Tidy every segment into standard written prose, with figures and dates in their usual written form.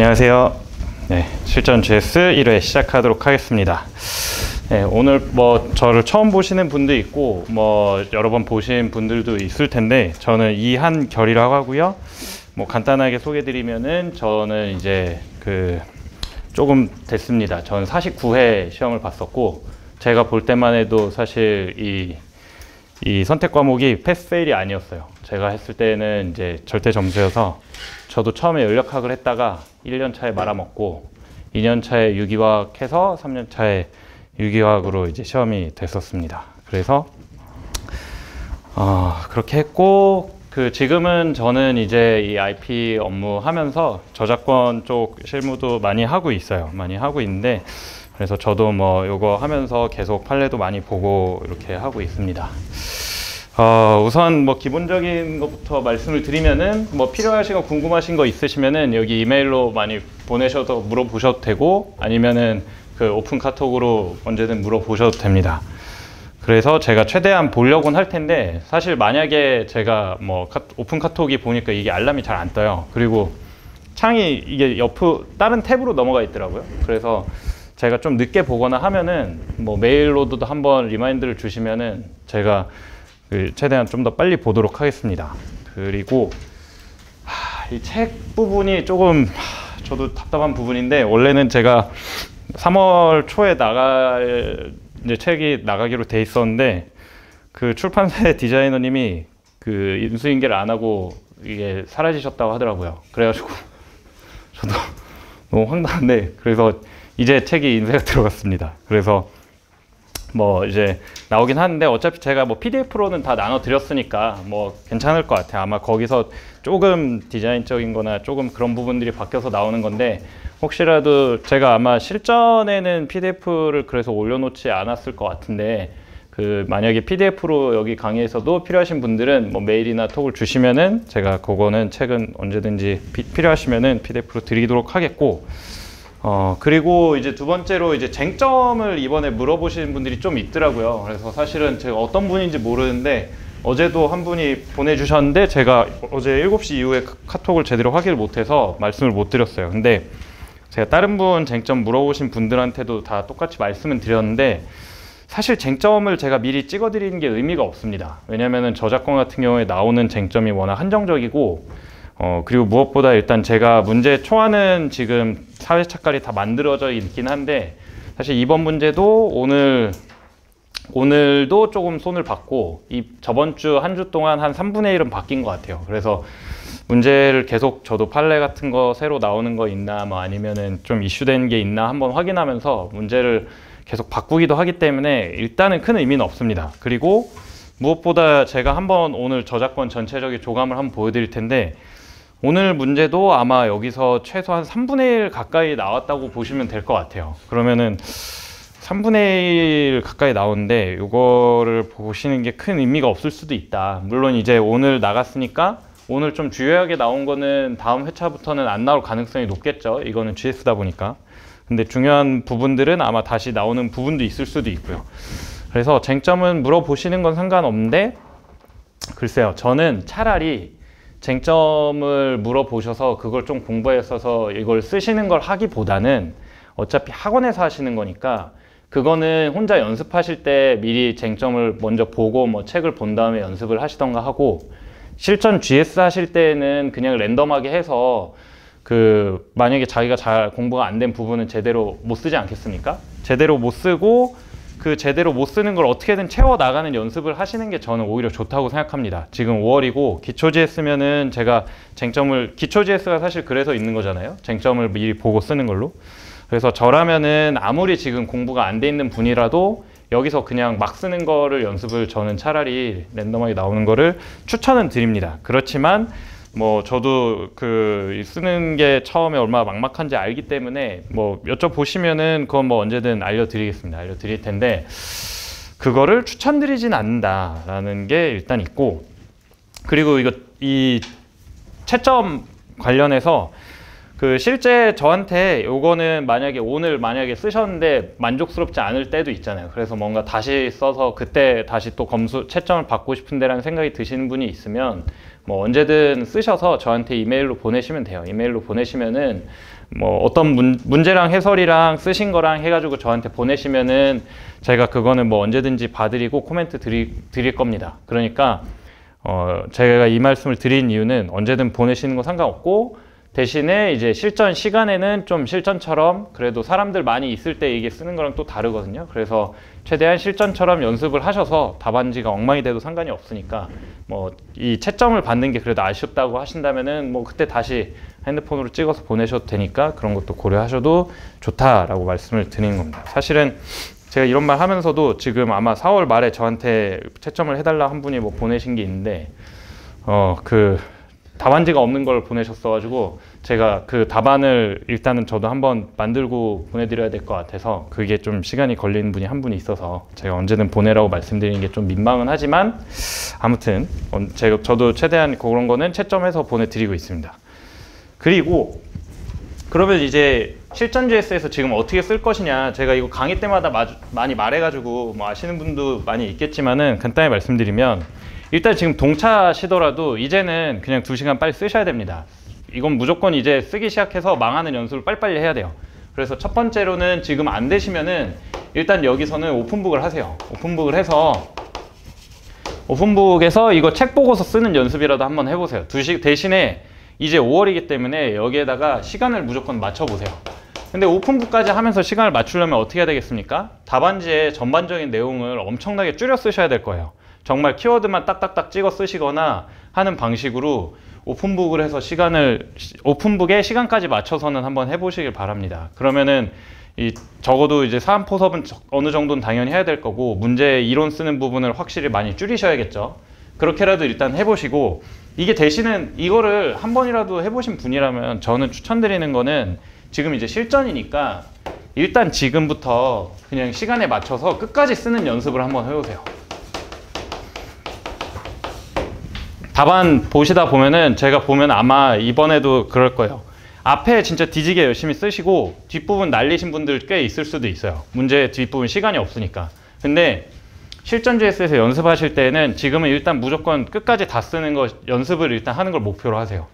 안녕하세요. 네, 실전 GS 1회 시작하도록 하겠습니다. 네, 오늘 저를 처음 보시는 분도 있고 여러 번 보신 분들도 있을 텐데, 저는 이한결이라고 하고요. 간단하게 소개드리면은 저는 이제 조금 됐습니다. 저는 49회 시험을 봤었고, 제가 볼 때만 해도 사실 이 선택 과목이 패스 페일이 아니었어요. 제가 했을 때는 이제 절대 점수여서, 저도 처음에 연력학을 했다가 1년 차에 말아먹고 2년 차에 유기화학 해서 3년 차에 유기화학으로 이제 시험이 됐었습니다. 그래서 그렇게 했고, 지금은 저는 이제 이 IP 업무 하면서 저작권 쪽 실무도 많이 하고 있어요. 많이 하고 있는데, 그래서 저도 요거 하면서 계속 판례도 많이 보고 이렇게 하고 있습니다. 우선 기본적인 것부터 말씀을 드리면은, 필요하신 거 궁금하신 거 있으시면은 여기 이메일로 많이 보내셔서 물어보셔도 되고, 아니면은 오픈 카톡으로 언제든 물어보셔도 됩니다. 그래서 제가 최대한 보려고는 할 텐데, 사실 만약에 제가 오픈 카톡이 보니까 이게 알람이 잘 안 떠요. 그리고 창이 이게 다른 탭으로 넘어가 있더라고요. 그래서 제가 좀 늦게 보거나 하면은 메일로도 한번 리마인드를 주시면은 제가 최대한 좀 더 빨리 보도록 하겠습니다. 그리고 이 책 부분이 조금 저도 답답한 부분인데, 원래는 제가 3월 초에 이제 책이 나가기로 돼 있었는데, 출판사의 디자이너님이 인수인계를 안 하고 이게 사라지셨다고 하더라고요. 그래가지고 저도 너무 황당한데, 그래서 이제 책이 인쇄가 들어갔습니다. 그래서 이제 나오긴 하는데, 어차피 제가 PDF로는 다 나눠 드렸으니까 괜찮을 것 같아요. 아마 거기서 조금 디자인적인 거나 조금 그런 부분들이 바뀌어서 나오는 건데, 혹시라도 제가 아마 실전에는 PDF를 그래서 올려놓지 않았을 것 같은데, 만약에 PDF로 여기 강의에서도 필요하신 분들은 메일이나 톡을 주시면은 제가 그거는 책은 언제든지 필요하시면은 PDF로 드리도록 하겠고, 그리고 이제 두 번째로 이제 쟁점을 이번에 물어보시는 분들이 좀 있더라고요. 그래서 사실은 제가 어떤 분인지 모르는데, 어제도 한 분이 보내주셨는데 제가 어제 7시 이후에 카톡을 제대로 확인을 못해서 말씀을 못 드렸어요. 근데 제가 다른 분 쟁점 물어보신 분들한테도 다 똑같이 말씀을 드렸는데, 사실 쟁점을 제가 미리 찍어드리는 게 의미가 없습니다. 왜냐면은 저작권 같은 경우에 나오는 쟁점이 워낙 한정적이고, 그리고 무엇보다 일단 제가 문제 초안은 지금 사회착깔이 다 만들어져 있긴 한데, 사실 이번 문제도 오늘도 조금 손을 봤고, 저번 주 한 주 동안 한 3분의 1은 바뀐 것 같아요. 그래서 문제를 계속 저도 판례 같은 거 새로 나오는 거 있나, 아니면은 좀 이슈된 게 있나 한번 확인하면서 문제를 계속 바꾸기도 하기 때문에 일단은 큰 의미는 없습니다. 그리고 무엇보다 제가 한번 오늘 저작권 전체적인 조감을 한번 보여드릴 텐데, 오늘 문제도 아마 여기서 최소한 3분의 1 가까이 나왔다고 보시면 될 것 같아요. 그러면은 3분의 1 가까이 나오는데, 이거를 보시는 게 큰 의미가 없을 수도 있다. 물론 이제 오늘 나갔으니까 오늘 좀 주요하게 나온 거는 다음 회차부터는 안 나올 가능성이 높겠죠. 이거는 GS다 보니까. 근데 중요한 부분들은 아마 다시 나오는 부분도 있을 수도 있고요. 그래서 쟁점은 물어보시는 건 상관없는데, 글쎄요, 저는 차라리 쟁점을 물어보셔서 그걸 좀 공부했어서 이걸 쓰시는 걸 하기보다는, 어차피 학원에서 하시는 거니까 그거는 혼자 연습하실 때 미리 쟁점을 먼저 보고 책을 본 다음에 연습을 하시던가 하고, 실전 GS 하실 때는 그냥 랜덤하게 해서 만약에 자기가 잘 공부가 안 된 부분은 제대로 못 쓰지 않겠습니까? 제대로 못 쓰고, 제대로 못 쓰는 걸 어떻게든 채워나가는 연습을 하시는 게 저는 오히려 좋다고 생각합니다. 지금 5월이고 기초 GS면은 제가 기초 GS가 사실 그래서 있는 거잖아요. 쟁점을 미리 보고 쓰는 걸로. 그래서 저라면은 아무리 지금 공부가 안 돼 있는 분이라도 여기서 그냥 막 쓰는 거를 연습을, 저는 차라리 랜덤하게 나오는 거를 추천은 드립니다. 그렇지만 저도 쓰는 게 처음에 얼마나 막막한지 알기 때문에 여쭤보시면은 그건 언제든 알려드리겠습니다. 알려드릴 텐데, 그거를 추천드리진 않는다라는 게 일단 있고, 그리고 이 채점 관련해서 실제 저한테 요거는 오늘 만약에 쓰셨는데 만족스럽지 않을 때도 있잖아요. 그래서 뭔가 다시 써서 그때 다시 또 채점을 받고 싶은데라는 생각이 드시는 분이 있으면 언제든 쓰셔서 저한테 이메일로 보내시면 돼요. 이메일로 보내시면은 뭐 어떤 문제랑 해설이랑 쓰신 거랑 해가지고 저한테 보내시면은 제가 그거는 뭐 언제든지 봐드리고 코멘트 드릴 겁니다. 그러니까 제가 이 말씀을 드린 이유는 언제든 보내시는 거 상관없고, 대신에 이제 실전 시간에는 좀 실전처럼 그래도 사람들 많이 있을 때 이게 쓰는 거랑 또 다르거든요. 그래서 최대한 실전처럼 연습을 하셔서 답안지가 엉망이 돼도 상관이 없으니까, 뭐 이 채점을 받는 게 그래도 아쉽다고 하신다면은 뭐 그때 다시 핸드폰으로 찍어서 보내셔도 되니까 그런 것도 고려하셔도 좋다라고 말씀을 드리는 겁니다. 사실은 제가 이런 말 하면서도 지금 아마 4월 말에 저한테 채점을 해달라 한 분이 뭐 보내신 게 있는데, 그 답안지가 없는 걸 보내셨어가지고 제가 그 답안을 일단은 저도 한번 만들고 보내드려야 될 것 같아서, 그게 좀 시간이 걸리는 분이 한 분이 있어서 제가 언제든 보내라고 말씀드리는 게 좀 민망은 하지만, 아무튼 저도 최대한 그런 거는 채점해서 보내드리고 있습니다. 그리고 그러면 이제 실전 GS에서 지금 어떻게 쓸 것이냐, 제가 이거 강의 때마다 많이 말해가지고 뭐 아시는 분도 많이 있겠지만은 간단히 말씀드리면, 일단 지금 동차시더라도 이제는 그냥 2시간 빨리 쓰셔야 됩니다. 이건 무조건 이제 쓰기 시작해서 망하는 연습을 빨리빨리 해야 돼요. 그래서 첫 번째로는 지금 안 되시면은 일단 여기서는 오픈북을 하세요. 오픈북을 해서 오픈북에서 이거 책 보고서 쓰는 연습이라도 한번 해보세요. 대신에 이제 5월이기 때문에 여기에다가 시간을 무조건 맞춰보세요. 근데 오픈북까지 하면서 시간을 맞추려면 어떻게 해야 되겠습니까? 답안지의 전반적인 내용을 엄청나게 줄여 쓰셔야 될 거예요. 정말 키워드만 딱딱딱 찍어 쓰시거나 하는 방식으로 오픈북을 해서 오픈북에 시간까지 맞춰서는 한번 해보시길 바랍니다. 그러면은 적어도 이제 사안 포섭은 어느 정도는 당연히 해야 될 거고, 문제 이론 쓰는 부분을 확실히 많이 줄이셔야겠죠. 그렇게라도 일단 해보시고, 이게 대신은 이거를 한 번이라도 해보신 분이라면 저는 추천드리는 거는, 지금 이제 실전이니까 일단 지금부터 그냥 시간에 맞춰서 끝까지 쓰는 연습을 한번 해보세요. 답안 보시다 보면은, 제가 보면 아마 이번에도 그럴 거예요. 앞에 진짜 뒤지게 열심히 쓰시고 뒷부분 날리신 분들 꽤 있을 수도 있어요. 문제 뒷부분 시간이 없으니까. 근데 실전 GS에서 연습하실 때는 지금은 일단 무조건 끝까지 다 쓰는 거, 연습을 일단 하는 걸 목표로 하세요.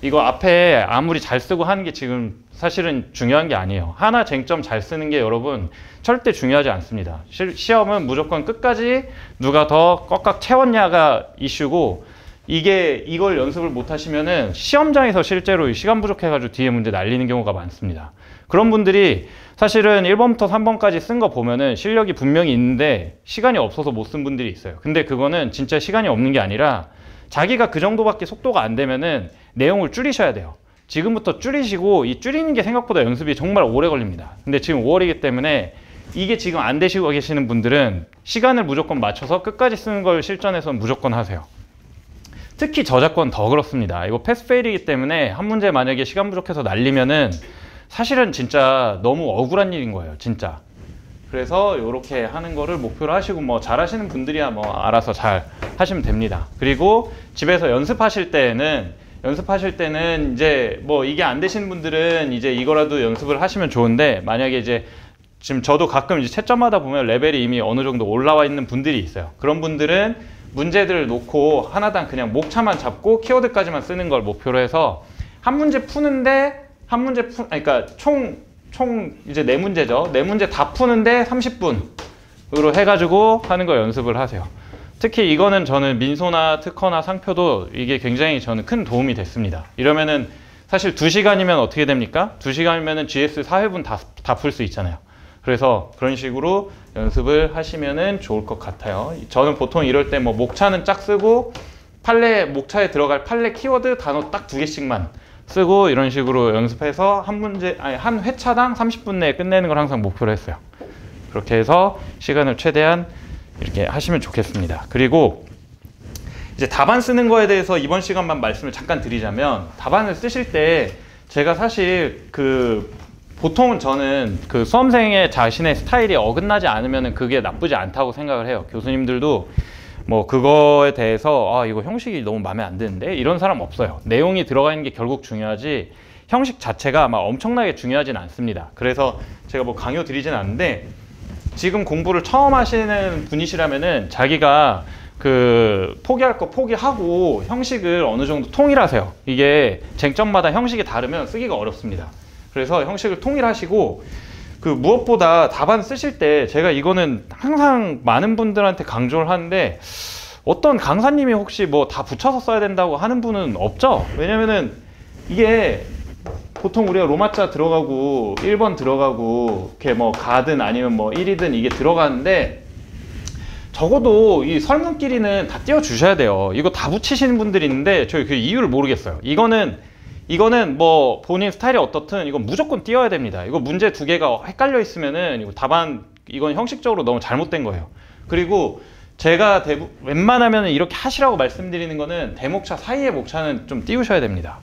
이거 앞에 아무리 잘 쓰고 하는 게 지금 사실은 중요한 게 아니에요. 하나 쟁점 잘 쓰는 게 여러분 절대 중요하지 않습니다. 시험은 무조건 끝까지 누가 더 꽉꽉 채웠냐가 이슈고, 이걸 연습을 못 하시면은 시험장에서 실제로 시간 부족해가지고 뒤에 문제 날리는 경우가 많습니다. 그런 분들이 사실은 1번부터 3번까지 쓴 거 보면은 실력이 분명히 있는데 시간이 없어서 못 쓴 분들이 있어요. 근데 그거는 진짜 시간이 없는 게 아니라, 자기가 그 정도밖에 속도가 안 되면은 내용을 줄이셔야 돼요. 지금부터 줄이시고, 이 줄이는 게 생각보다 연습이 정말 오래 걸립니다. 근데 지금 5월이기 때문에 이게 지금 안 되시고 계시는 분들은 시간을 무조건 맞춰서 끝까지 쓰는 걸 실전에서는 무조건 하세요. 특히 저작권 더 그렇습니다. 이거 패스페일이기 때문에 한 문제 만약에 시간 부족해서 날리면은 사실은 진짜 너무 억울한 일인 거예요, 진짜. 그래서 이렇게 하는 거를 목표로 하시고, 뭐 잘하시는 분들이야 뭐 알아서 잘 하시면 됩니다. 그리고 집에서 연습하실 때는 이제 뭐 이게 안 되시는 분들은 이제 이거라도 연습을 하시면 좋은데, 만약에 이제 지금 저도 가끔 이제 채점하다 보면 레벨이 이미 어느 정도 올라와 있는 분들이 있어요. 그런 분들은 문제들을 놓고 하나당 그냥 목차만 잡고 키워드까지만 쓰는 걸 목표로 해서 한 문제 푸는데, 그러니까 총 이제 4문제죠. 4문제 다 푸는데 30분으로 해가지고 하는 거 연습을 하세요. 특히 이거는 저는 민소나 특허나 상표도 이게 굉장히 저는 큰 도움이 됐습니다. 이러면은 사실 2시간이면 어떻게 됩니까? 2시간이면은 GS 4회분 다 풀 수 있잖아요. 그래서 그런 식으로 연습을 하시면은 좋을 것 같아요. 저는 보통 이럴 때 뭐 목차는 짝 쓰고, 목차에 들어갈 판례 키워드 단어 딱 2개씩만 쓰고, 이런 식으로 연습해서 한 회차당 30분 내에 끝내는 걸 항상 목표로 했어요. 그렇게 해서 시간을 최대한 이렇게 하시면 좋겠습니다. 그리고 이제 답안 쓰는 거에 대해서 이번 시간만 말씀을 잠깐 드리자면, 답안을 쓰실 때 제가 사실 보통은 저는 수험생의 자신의 스타일이 어긋나지 않으면 그게 나쁘지 않다고 생각을 해요. 교수님들도 뭐 그거에 대해서 이거 형식이 너무 마음에 안 드는데 이런 사람 없어요. 내용이 들어가 있는 게 결국 중요하지 형식 자체가 막 엄청나게 중요하진 않습니다. 그래서 제가 뭐 강요 드리진 않는데, 지금 공부를 처음 하시는 분이시라면은 자기가 포기할 거 포기하고 형식을 어느 정도 통일하세요. 이게 쟁점마다 형식이 다르면 쓰기가 어렵습니다. 그래서 형식을 통일하시고, 그 무엇보다 답안 쓰실 때 제가 이거는 항상 많은 분들한테 강조를 하는데, 어떤 강사님이 혹시 뭐 다 붙여서 써야 된다고 하는 분은 없죠. 왜냐면은 이게 보통 우리가 로마자 들어가고 1번 들어가고 이렇게 뭐 가든 아니면 뭐 1이든 이게 들어가는데, 적어도 이 설문끼리는 다 띄워 주셔야 돼요. 이거 다 붙이시는 분들이 있는데 저희 그 이유를 모르겠어요. 이거는 뭐 본인 스타일이 어떻든 이건 무조건 띄워야 됩니다. 이거 문제 두 개가 헷갈려 있으면은 이거 답안, 이건 형식적으로 너무 잘못된 거예요. 그리고 제가 웬만하면 이렇게 하시라고 말씀드리는 거는 대목차 사이의 목차는 좀 띄우셔야 됩니다.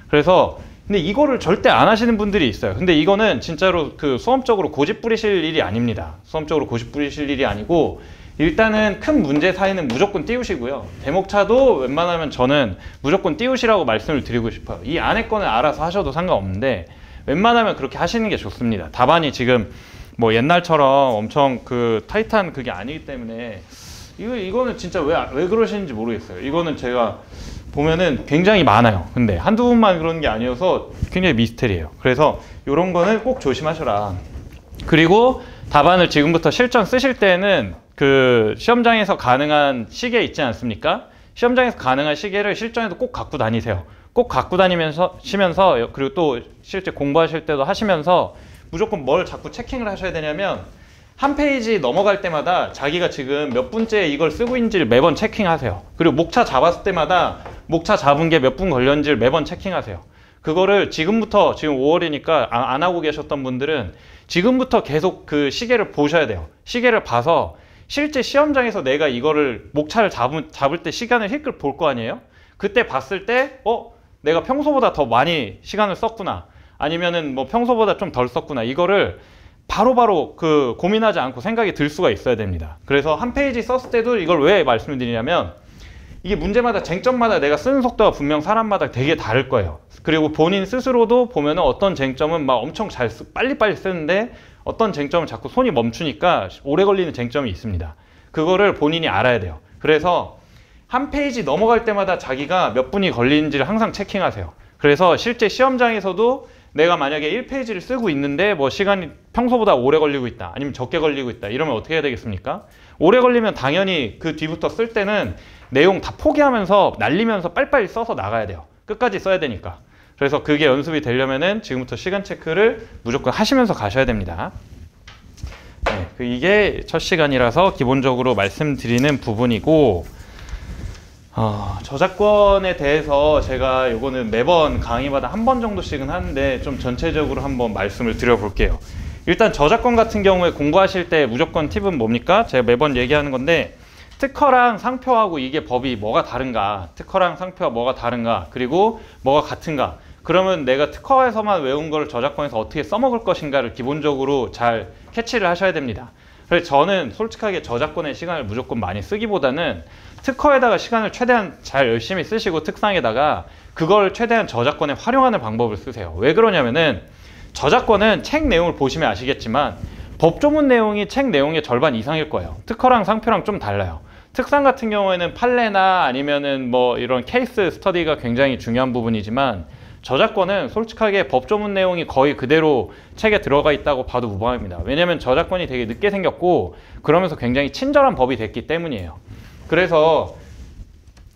그래서 근데 이거를 절대 안 하시는 분들이 있어요. 근데 이거는 진짜로 그 수험적으로 고집 부리실 일이 아닙니다. 수험적으로 고집 부리실 일이 아니고, 일단은 큰 문제 사이는 무조건 띄우시고요. 대목차도 웬만하면 저는 무조건 띄우시라고 말씀을 드리고 싶어요. 이 안에 거는 알아서 하셔도 상관없는데 웬만하면 그렇게 하시는 게 좋습니다. 답안이 지금 뭐 옛날처럼 엄청 그 타이트한 그게 아니기 때문에 이거는 진짜 왜 그러시는지 모르겠어요. 이거는 제가 보면은 굉장히 많아요. 근데 한두 분만 그러는 게 아니어서 굉장히 미스테리예요. 그래서 이런 거는 꼭 조심하셔라. 그리고 답안을 지금부터 실전 쓰실 때는 그 시험장에서 가능한 시계 있지 않습니까? 시험장에서 가능한 시계를 실전에도 꼭 갖고 다니세요. 꼭 갖고 다니면서 그리고 또 실제 공부하실 때도 하시면서 무조건 뭘 자꾸 체킹을 하셔야 되냐면, 한 페이지 넘어갈 때마다 자기가 지금 몇 분째 이걸 쓰고 있는지를 매번 체킹하세요. 그리고 목차 잡았을 때마다 목차 잡은 게 몇 분 걸렸는지를 매번 체킹하세요. 그거를 지금부터, 지금 5월이니까 안 하고 계셨던 분들은 지금부터 계속 그 시계를 보셔야 돼요. 시계를 봐서 실제 시험장에서 내가 이거를 목차를 잡을 때 시간을 힐끗 볼 거 아니에요? 그때 봤을 때 내가 평소보다 더 많이 시간을 썼구나, 아니면은 뭐 평소보다 좀 덜 썼구나, 이거를 바로바로 그 고민하지 않고 생각이 들 수가 있어야 됩니다. 그래서 한 페이지 썼을 때도 이걸 왜 말씀을 드리냐면, 이게 문제마다 쟁점마다 내가 쓰는 속도가 분명 사람마다 되게 다를 거예요. 그리고 본인 스스로도 보면은 어떤 쟁점은 막 엄청 빨리빨리 쓰는데 어떤 쟁점은 자꾸 손이 멈추니까 오래 걸리는 쟁점이 있습니다. 그거를 본인이 알아야 돼요. 그래서 한 페이지 넘어갈 때마다 자기가 몇 분이 걸리는지를 항상 체킹하세요. 그래서 실제 시험장에서도 내가 만약에 1페이지를 쓰고 있는데 뭐 시간이 평소보다 오래 걸리고 있다, 아니면 적게 걸리고 있다, 이러면 어떻게 해야 되겠습니까? 오래 걸리면 당연히 그 뒤부터 쓸 때는 내용 다 포기하면서 날리면서 빨리빨리 써서 나가야 돼요. 끝까지 써야 되니까. 그래서 그게 연습이 되려면은 지금부터 시간 체크를 무조건 하시면서 가셔야 됩니다. 네, 이게 첫 시간이라서 기본적으로 말씀드리는 부분이고, 저작권에 대해서 제가 요거는 매번 강의마다 한 번 정도씩은 하는데 좀 전체적으로 한번 말씀을 드려볼게요. 일단 저작권 같은 경우에 공부하실 때 무조건 팁은 뭡니까? 제가 매번 얘기하는 건데, 특허랑 상표하고 이게 법이 뭐가 다른가, 특허랑 상표가 뭐가 다른가, 그리고 뭐가 같은가, 그러면 내가 특허에서만 외운 걸 저작권에서 어떻게 써먹을 것인가를 기본적으로 잘 캐치를 하셔야 됩니다. 그래서 저는 솔직하게 저작권에 시간을 무조건 많이 쓰기보다는 특허에다가 시간을 최대한 잘 열심히 쓰시고 특상에다가 그걸 최대한 저작권에 활용하는 방법을 쓰세요. 왜 그러냐면은 저작권은 책 내용을 보시면 아시겠지만 법조문 내용이 책 내용의 절반 이상일 거예요. 특허랑 상표랑 좀 달라요. 특상 같은 경우에는 판례나 아니면은 뭐 이런 케이스 스터디가 굉장히 중요한 부분이지만, 저작권은 솔직하게 법조문 내용이 거의 그대로 책에 들어가 있다고 봐도 무방합니다. 왜냐면 저작권이 되게 늦게 생겼고 그러면서 굉장히 친절한 법이 됐기 때문이에요. 그래서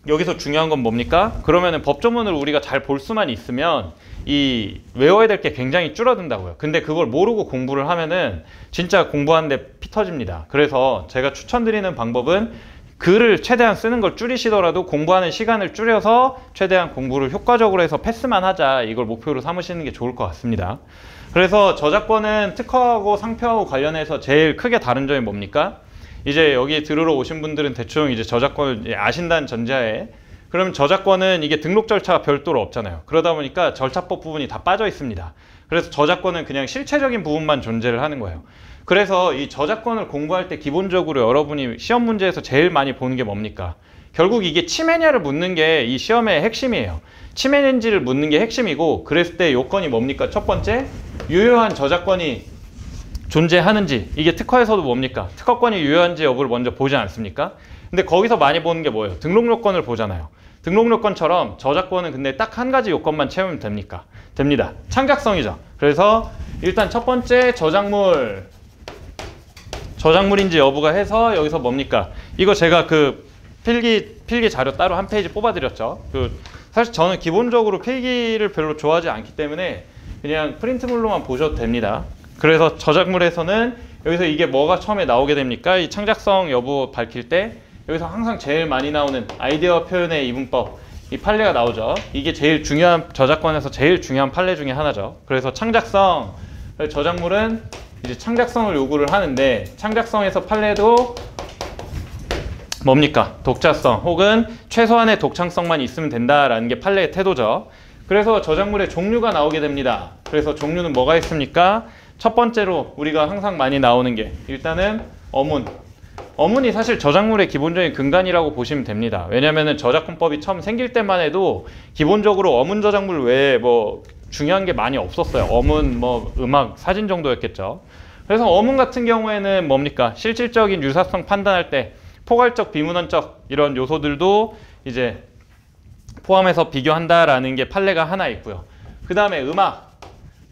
여기서 중요한 건 뭡니까? 그러면은 법조문을 우리가 잘 볼 수만 있으면 이 외워야 될 게 굉장히 줄어든다고요. 근데 그걸 모르고 공부를 하면은 진짜 공부하는데 피 터집니다. 그래서 제가 추천드리는 방법은 글을 최대한 쓰는 걸 줄이시더라도 공부하는 시간을 줄여서 최대한 공부를 효과적으로 해서 패스만 하자, 이걸 목표로 삼으시는 게 좋을 것 같습니다. 그래서 저작권은 특허하고 상표하고 관련해서 제일 크게 다른 점이 뭡니까? 이제 여기 들으러 오신 분들은 대충 이제 저작권을 아신다는 전제하에, 그럼 저작권은 이게 등록 절차가 별도로 없잖아요. 그러다 보니까 절차법 부분이 다 빠져 있습니다. 그래서 저작권은 그냥 실체적인 부분만 존재를 하는 거예요. 그래서 이 저작권을 공부할 때 기본적으로 여러분이 시험 문제에서 제일 많이 보는 게 뭡니까? 결국 이게 침해냐를 묻는 게 이 시험의 핵심이에요. 침해인지를 묻는 게 핵심이고, 그랬을 때 요건이 뭡니까? 첫 번째, 유효한 저작권이 존재하는지. 이게 특허에서도 뭡니까? 특허권이 유효한지 여부를 먼저 보지 않습니까? 근데 거기서 많이 보는 게 뭐예요? 등록 요건을 보잖아요. 등록 요건처럼 저작권은 근데 딱 한 가지 요건만 채우면 됩니다. 창작성이죠. 그래서 일단 첫 번째 저작물인지 여부가 해서 여기서 뭡니까? 이거 제가 그 필기 자료 따로 한 페이지 뽑아드렸죠. 사실 저는 기본적으로 필기를 별로 좋아하지 않기 때문에 그냥 프린트물로만 보셔도 됩니다. 그래서 저작물에서는 여기서 이게 뭐가 처음에 나오게 됩니까? 이 창작성 여부 밝힐 때 여기서 항상 제일 많이 나오는 아이디어 표현의 이분법, 이 판례가 나오죠. 이게 제일 중요한, 저작권에서 제일 중요한 판례 중에 하나죠. 그래서 창작성, 저작물은 이제 창작성을 요구를 하는데, 창작성에서 판례도 뭡니까? 독자성 혹은 최소한의 독창성만 있으면 된다라는 게 판례의 태도죠. 그래서 저작물의 종류가 나오게 됩니다. 그래서 종류는 뭐가 있습니까? 첫 번째로 우리가 항상 많이 나오는 게 일단은 어문. 어문이 사실 저작물의 기본적인 근간이라고 보시면 됩니다. 왜냐면은 저작권법이 처음 생길 때만 해도 기본적으로 어문 저작물 외에 뭐 중요한 게 많이 없었어요. 어문, 뭐 음악, 사진 정도였겠죠. 그래서 어문 같은 경우에는 뭡니까? 실질적인 유사성 판단할 때 포괄적, 비문헌적 이런 요소들도 이제 포함해서 비교한다라는 게 판례가 하나 있고요. 그 다음에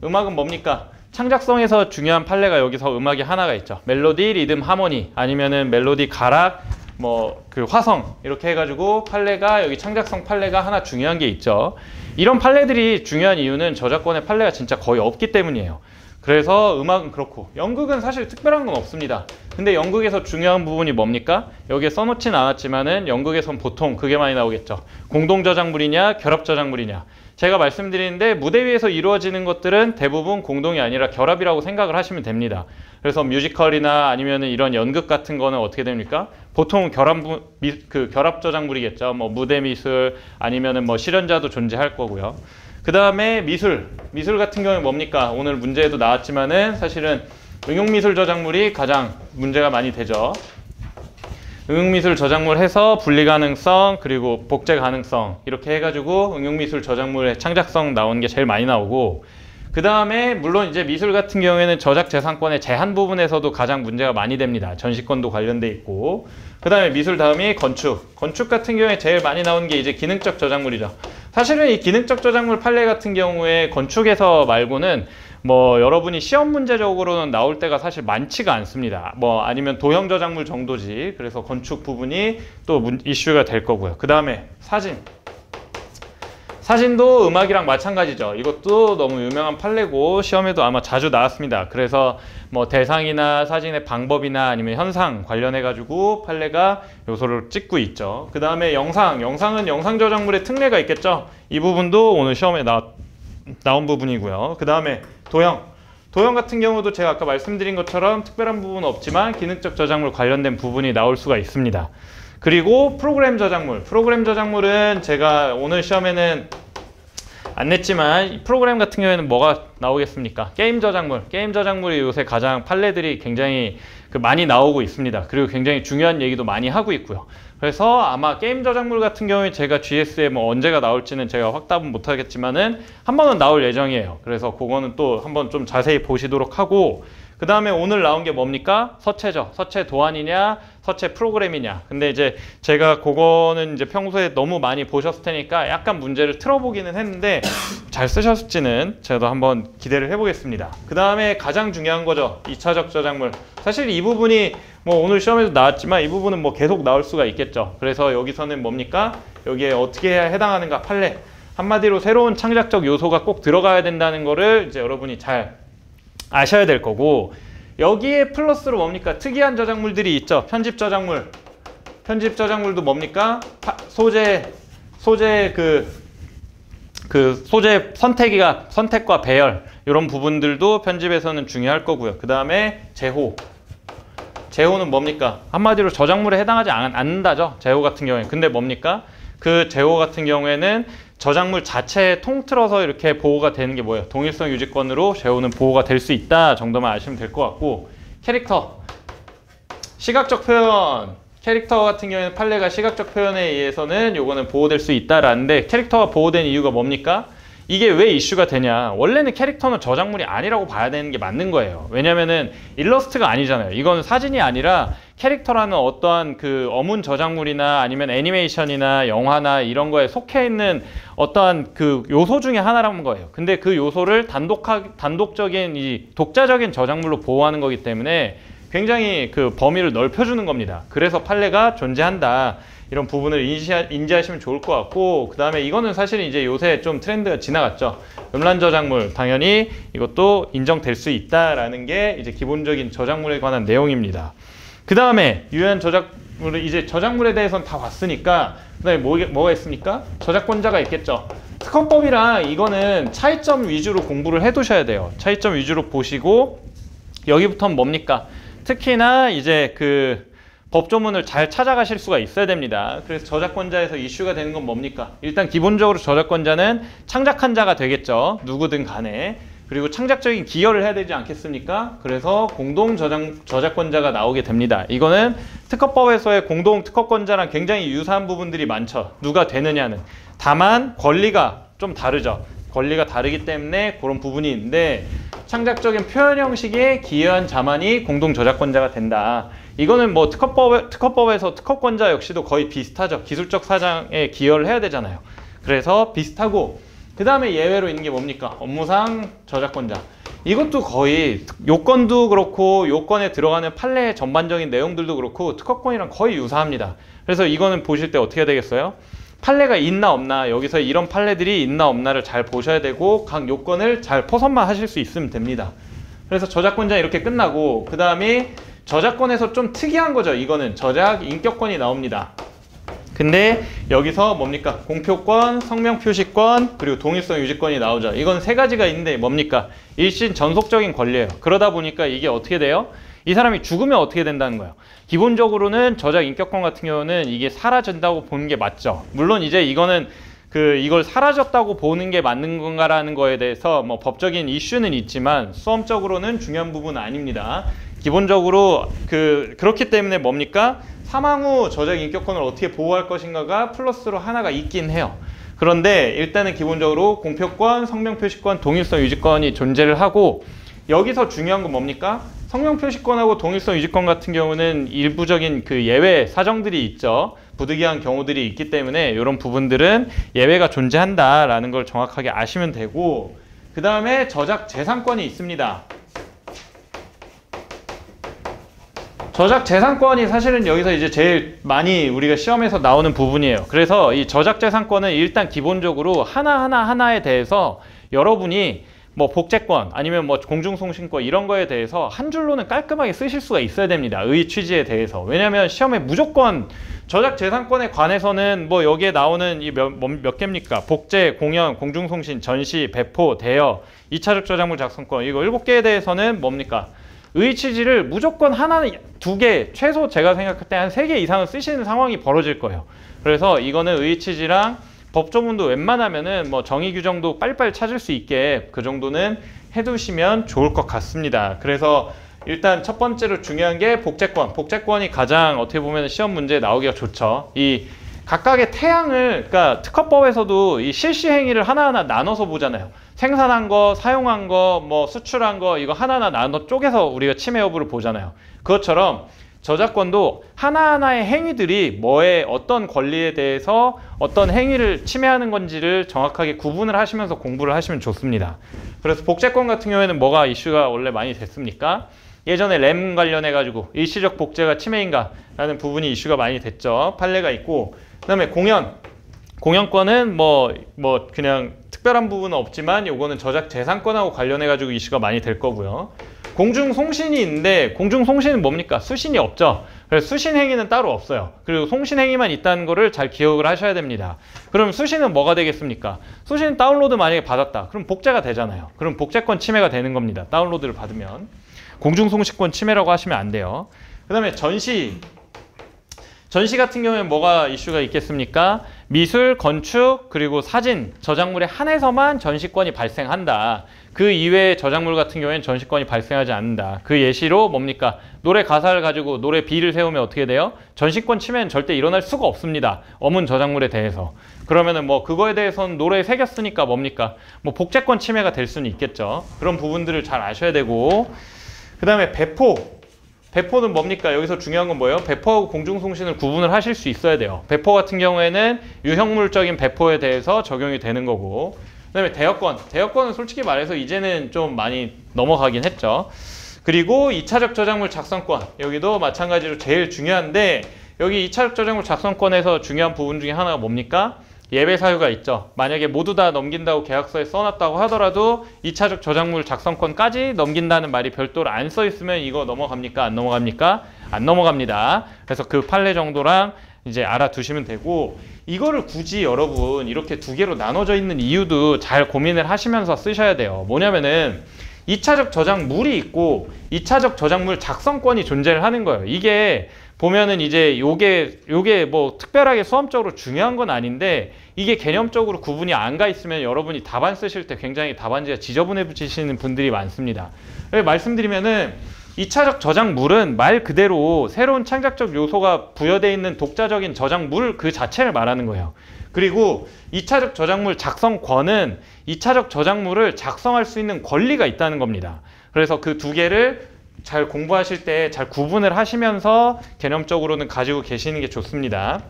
음악은 뭡니까? 창작성에서 중요한 판례가 여기서 음악이 하나가 있죠. 멜로디, 리듬, 하모니, 아니면은 멜로디, 가락, 뭐 그 화성 이렇게 해가지고 판례가 여기 창작성 판례가 하나 중요한 게 있죠. 이런 판례들이 중요한 이유는 저작권의 판례가 진짜 거의 없기 때문이에요. 그래서 음악은 그렇고, 연극은 사실 특별한 건 없습니다. 근데 연극에서 중요한 부분이 뭡니까? 여기에 써놓진 않았지만은 연극에선 보통 그게 많이 나오겠죠. 공동저작물이냐 결합저작물이냐. 제가 말씀드리는데 무대 위에서 이루어지는 것들은 대부분 공동이 아니라 결합이라고 생각을 하시면 됩니다. 그래서 뮤지컬이나 아니면 이런 연극 같은 거는 어떻게 됩니까? 보통 결합저작물이겠죠. 뭐 무대 미술 아니면은 뭐 실현자도 존재할 거고요. 그 다음에 미술 같은 경우는 뭡니까? 오늘 문제에도 나왔지만은 사실은 응용미술 저작물이 가장 문제가 많이 되죠. 응용미술 저작물 해서 분리가능성 그리고 복제 가능성 이렇게 해가지고 응용미술 저작물의 창작성 나오는 게 제일 많이 나오고, 그 다음에 물론 이제 미술 같은 경우에는 저작재산권의 제한 부분에서도 가장 문제가 많이 됩니다. 전시권도 관련돼 있고, 그 다음에 미술 다음이 건축 같은 경우에 제일 많이 나오는 게 이제 기능적 저작물이죠. 사실은 이 기능적 저작물 판례 같은 경우에 건축에서 말고는 뭐 여러분이 시험 문제적으로는 나올 때가 사실 많지가 않습니다. 뭐 아니면 도형 저작물 정도지. 그래서 건축 부분이 또 이슈가 될 거고요. 그 다음에 사진도 음악이랑 마찬가지죠. 이것도 너무 유명한 판례고 시험에도 아마 자주 나왔습니다. 그래서 뭐 대상이나 사진의 방법이나 아니면 현상 관련해 가지고 판례가 요소를 찍고 있죠. 그 다음에 영상은 영상 저작물의 특례가 있겠죠. 이 부분도 오늘 시험에 나온 부분이고요. 그 다음에 도형 같은 경우도 제가 아까 말씀드린 것처럼 특별한 부분은 없지만 기능적 저작물 관련된 부분이 나올 수가 있습니다. 그리고 프로그램 저작물은 제가 오늘 시험에는 안 냈지만 프로그램 같은 경우에는 뭐가 나오겠습니까? 게임 저작물이 요새 가장 판례들이 굉장히 많이 나오고 있습니다. 그리고 굉장히 중요한 얘기도 많이 하고 있고요. 그래서 아마 게임 저작물 같은 경우에 제가 GS에 뭐 언제가 나올지는 제가 확답은 못 하겠지만은 한 번은 나올 예정이에요. 그래서 그거는 또 한번 좀 자세히 보시도록 하고, 그 다음에 오늘 나온 게 뭡니까? 서체죠. 서체 도안이냐, 서체 프로그램이냐. 근데 이제 제가 그거는 이제 평소에 너무 많이 보셨을 테니까 약간 문제를 틀어보기는 했는데 잘 쓰셨을지는 제가 한번 기대를 해보겠습니다. 그 다음에 가장 중요한 거죠. 2차적 저작물. 사실 이 부분이 뭐 오늘 시험에도 나왔지만 이 부분은 뭐 계속 나올 수가 있겠죠. 그래서 여기서는 뭡니까? 여기에 어떻게 해야 해당하는가? 판례. 한마디로 새로운 창작적 요소가 꼭 들어가야 된다는 거를 이제 여러분이 잘 아셔야 될 거고, 여기에 플러스로 뭡니까? 특이한 저작물들이 있죠. 편집 저작물도 뭡니까? 소재 선택과 배열 이런 부분들도 편집에서는 중요할 거고요. 그 다음에 제호는 뭡니까? 한마디로 저작물에 해당하지 않는다죠. 제호 같은 경우에. 근데 뭡니까? 그 제호 같은 경우에는 저작물 자체에 통틀어서 이렇게 보호가 되는 게 뭐예요? 동일성 유지권으로 제호는 보호가 될 수 있다 정도만 아시면 될 것 같고, 시각적 표현, 캐릭터 같은 경우에는 판례가 시각적 표현에 의해서는 요거는 보호될 수 있다라는데, 캐릭터가 보호된 이유가 뭡니까? 이게 왜 이슈가 되냐? 원래는 캐릭터는 저작물이 아니라고 봐야 되는 게 맞는 거예요. 왜냐면은 일러스트가 아니잖아요. 이건 사진이 아니라 캐릭터라는 어떠한 그 어문 저작물이나 아니면 애니메이션이나 영화나 이런 거에 속해 있는 어떠한 그 요소 중에 하나라는 거예요. 근데 그 요소를 단독적인 이 독자적인 저작물로 보호하는 거기 때문에 굉장히 그 범위를 넓혀주는 겁니다. 그래서 판례가 존재한다. 이런 부분을 인지하시면 좋을 것 같고, 그 다음에 이거는 사실 이제 요새 좀 트렌드가 지나갔죠. 음란 저작물, 당연히 이것도 인정될 수 있다라는 게 이제 기본적인 저작물에 관한 내용입니다. 그 다음에 유해한 저작물을 이제 저작물에 대해서는 다 봤으니까, 그 다음에 뭐가 있습니까? 저작권자가 있겠죠. 특허법이랑 이거는 차이점 위주로 공부를 해두셔야 돼요. 차이점 위주로 보시고, 여기부터는 뭡니까? 특히나 이제 그 법조문을 잘 찾아가실 수가 있어야 됩니다. 그래서 저작권자에서 이슈가 되는 건 뭡니까? 일단 기본적으로 저작권자는 창작한 자가 되겠죠. 누구든 간에. 그리고 창작적인 기여를 해야 되지 않겠습니까? 그래서 공동 저작권자가 나오게 됩니다. 이거는 특허법에서의 공동 특허권자랑 굉장히 유사한 부분들이 많죠. 누가 되느냐는. 다만 권리가 좀 다르죠. 권리가 다르기 때문에 그런 부분이 있는데, 창작적인 표현 형식에 기여한 자만이 공동 저작권자가 된다. 이거는 뭐 특허법에서 특허권자 역시도 거의 비슷하죠. 기술적 사장에 기여를 해야 되잖아요. 그래서 비슷하고, 그 다음에 예외로 있는 게 뭡니까? 업무상 저작권자. 이것도 거의 요건도 그렇고 요건에 들어가는 판례의 전반적인 내용들도 그렇고 특허권이랑 거의 유사합니다. 그래서 이거는 보실 때 어떻게 되겠어요? 판례가 있나 없나, 여기서 이런 판례들이 있나 없나를 잘 보셔야 되고 각 요건을 잘 포섭만 하실 수 있으면 됩니다. 그래서 저작권자 이렇게 끝나고, 그 다음에 저작권에서 좀 특이한 거죠. 이거는 저작 인격권이 나옵니다. 근데 여기서 뭡니까? 공표권, 성명표시권, 그리고 동일성 유지권이 나오죠. 이건 세 가지가 있는데 뭡니까? 일신 전속적인 권리예요. 그러다 보니까 이게 어떻게 돼요? 이 사람이 죽으면 어떻게 된다는 거예요. 기본적으로는 저작 인격권 같은 경우는 이게 사라진다고 보는 게 맞죠. 물론 이제 이거는 이걸 사라졌다고 보는 게 맞는 건가라는 거에 대해서 뭐 법적인 이슈는 있지만 수험적으로는 중요한 부분은 아닙니다. 기본적으로 그렇기 때문에 뭡니까? 사망 후 저작 인격권을 어떻게 보호할 것인가가 플러스로 하나가 있긴 해요. 그런데 일단은 기본적으로 공표권, 성명표시권, 동일성 유지권이 존재를 하고, 여기서 중요한 건 뭡니까? 성명표시권하고 동일성 유지권 같은 경우는 일부적인 그 예외 사정들이 있죠. 부득이한 경우들이 있기 때문에 이런 부분들은 예외가 존재한다라는 걸 정확하게 아시면 되고, 그 다음에 저작 재산권이 있습니다. 저작 재산권이 사실은 여기서 이제 제일 많이 우리가 시험에서 나오는 부분이에요. 그래서 이 저작 재산권은 일단 기본적으로 하나에 대해서 여러분이 뭐 복제권 아니면 뭐 공중송신권 이런 거에 대해서 한 줄로는 깔끔하게 쓰실 수가 있어야 됩니다. 의 취지에 대해서. 왜냐하면 시험에 무조건 저작 재산권에 관해서는 뭐 여기에 나오는 이 몇 개입니까? 복제, 공연, 공중송신, 전시, 배포, 대여, 2차적 저작물 작성권, 이거 7개에 대해서는 뭡니까? 의 취지를 무조건 하나는 2개, 최소 제가 생각할 때 한 3개 이상은 쓰시는 상황이 벌어질 거예요. 그래서 이거는 의 취지랑 법조문도 웬만하면은 뭐 정의 규정도 빨리빨리 찾을 수 있게 그 정도는 해두시면 좋을 것 같습니다. 그래서 일단 첫 번째로 중요한 게 복제권. 복제권이 가장 어떻게 보면 시험 문제에 나오기가 좋죠. 이 각각의 태양을, 그러니까 특허법에서도 이 실시 행위를 하나하나 나눠서 보잖아요. 생산한 거, 사용한 거, 뭐 수출한 거, 이거 하나하나 나눠 쪼개서 우리가 침해 여부를 보잖아요. 그것처럼 저작권도 하나하나의 행위들이 뭐에 어떤 권리에 대해서 어떤 행위를 침해하는 건지를 정확하게 구분을 하시면서 공부를 하시면 좋습니다. 그래서 복제권 같은 경우에는 뭐가 이슈가 원래 많이 됐습니까? 예전에 램 관련해 가지고 일시적 복제가 침해인가 라는 부분이 이슈가 많이 됐죠. 판례가 있고, 그 다음에 공연권은 뭐 그냥 특별한 부분은 없지만 요거는 저작 재산권하고 관련해 가지고 이슈가 많이 될 거고요. 공중송신이 있는데 공중송신은 뭡니까? 수신이 없죠. 그래서 수신 행위는 따로 없어요. 그리고 송신 행위만 있다는 거를 잘 기억을 하셔야 됩니다. 그럼 수신은 뭐가 되겠습니까? 수신 다운로드 만약에 받았다. 그럼 복제가 되잖아요. 그럼 복제권 침해가 되는 겁니다. 다운로드를 받으면. 공중송신권 침해라고 하시면 안 돼요. 그 다음에 전시 같은 경우에는 뭐가 이슈가 있겠습니까? 미술, 건축, 그리고 사진, 저작물에 한해서만 전시권이 발생한다. 그 이외의 저작물 같은 경우에는 전시권이 발생하지 않는다. 그 예시로 뭡니까? 노래 가사를 가지고 노래 B를 세우면 어떻게 돼요? 전시권 침해는 절대 일어날 수가 없습니다. 어문 저작물에 대해서. 그러면은 뭐 그거에 대해서는 노래에 새겼으니까 뭡니까? 뭐 복제권 침해가 될 수는 있겠죠. 그런 부분들을 잘 아셔야 되고, 그 다음에 배포. 배포는 뭡니까? 여기서 중요한 건 뭐예요? 배포하고 공중송신을 구분을 하실 수 있어야 돼요. 배포 같은 경우에는 유형물적인 배포에 대해서 적용이 되는 거고, 그 다음에 대여권. 대여권은 솔직히 말해서 이제는 좀 많이 넘어가긴 했죠. 그리고 2차적 저작물 작성권. 여기도 마찬가지로 제일 중요한데, 여기 2차적 저작물 작성권에서 중요한 부분 중에 하나가 뭡니까? 예외 사유가 있죠. 만약에 모두 다 넘긴다고 계약서에 써놨다고 하더라도 2차적 저작물 작성권까지 넘긴다는 말이 별도로 안 써 있으면 이거 넘어갑니까? 안 넘어갑니까? 안 넘어갑니다. 그래서 그 판례 정도랑 이제 알아두시면 되고, 이거를 굳이 여러분 이렇게 두 개로 나눠져 있는 이유도 잘 고민을 하시면서 쓰셔야 돼요. 뭐냐면은 2차적 저작물이 있고 2차적 저작물 작성권이 존재를 하는 거예요. 이게 보면은 이제 요게 뭐 특별하게 수험적으로 중요한 건 아닌데, 이게 개념적으로 구분이 안 가 있으면 여러분이 답안 쓰실 때 굉장히 답안지가 지저분해지시는 분들이 많습니다. 말씀드리면은 2차적 저작물은 말 그대로 새로운 창작적 요소가 부여되어 있는 독자적인 저작물 그 자체를 말하는 거예요. 그리고 2차적 저작물 작성권은 2차적 저작물을 작성할 수 있는 권리가 있다는 겁니다. 그래서 그 두 개를 잘 공부하실 때 잘 구분을 하시면서 개념적으로는 가지고 계시는 게 좋습니다.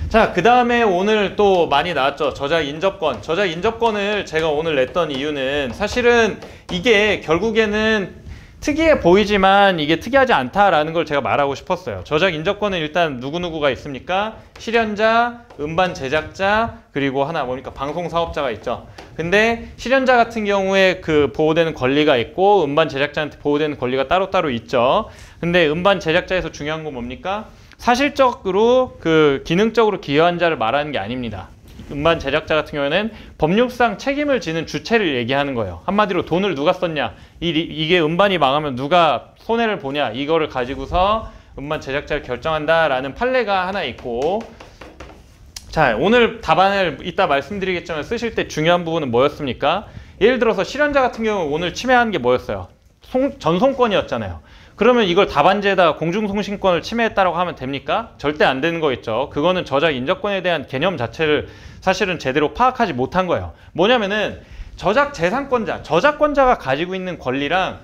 자, 그 다음에 오늘 또 많이 나왔죠. 저작 인접권. 저작 인접권을 제가 오늘 냈던 이유는 사실은 이게 결국에는 특이해 보이지만 이게 특이하지 않다라는 걸 제가 말하고 싶었어요. 저작 인접권은 일단 누구누구가 있습니까? 실현자, 음반 제작자, 그리고 하나 뭡니까? 방송 사업자가 있죠. 근데 실현자 같은 경우에 그 보호되는 권리가 있고 음반 제작자한테 보호되는 권리가 따로따로 있죠. 근데 음반 제작자에서 중요한 건 뭡니까? 사실적으로 그 기능적으로 기여한 자를 말하는 게 아닙니다. 음반 제작자 같은 경우에는 법률상 책임을 지는 주체를 얘기하는 거예요. 한마디로 돈을 누가 썼냐, 이게 음반이 망하면 누가 손해를 보냐, 이거를 가지고서 음반 제작자를 결정한다라는 판례가 하나 있고, 자, 오늘 답안을 이따 말씀드리겠지만 쓰실 때 중요한 부분은 뭐였습니까? 예를 들어서 실현자 같은 경우 오늘 침해한 게 뭐였어요? 전송권이었잖아요. 그러면 이걸 답안지에다가 공중송신권을 침해했다고 하면 됩니까? 절대 안 되는 거겠죠. 그거는 저작 인접권에 대한 개념 자체를 사실은 제대로 파악하지 못한 거예요. 뭐냐면은 저작 재산권자, 저작권자가 가지고 있는 권리랑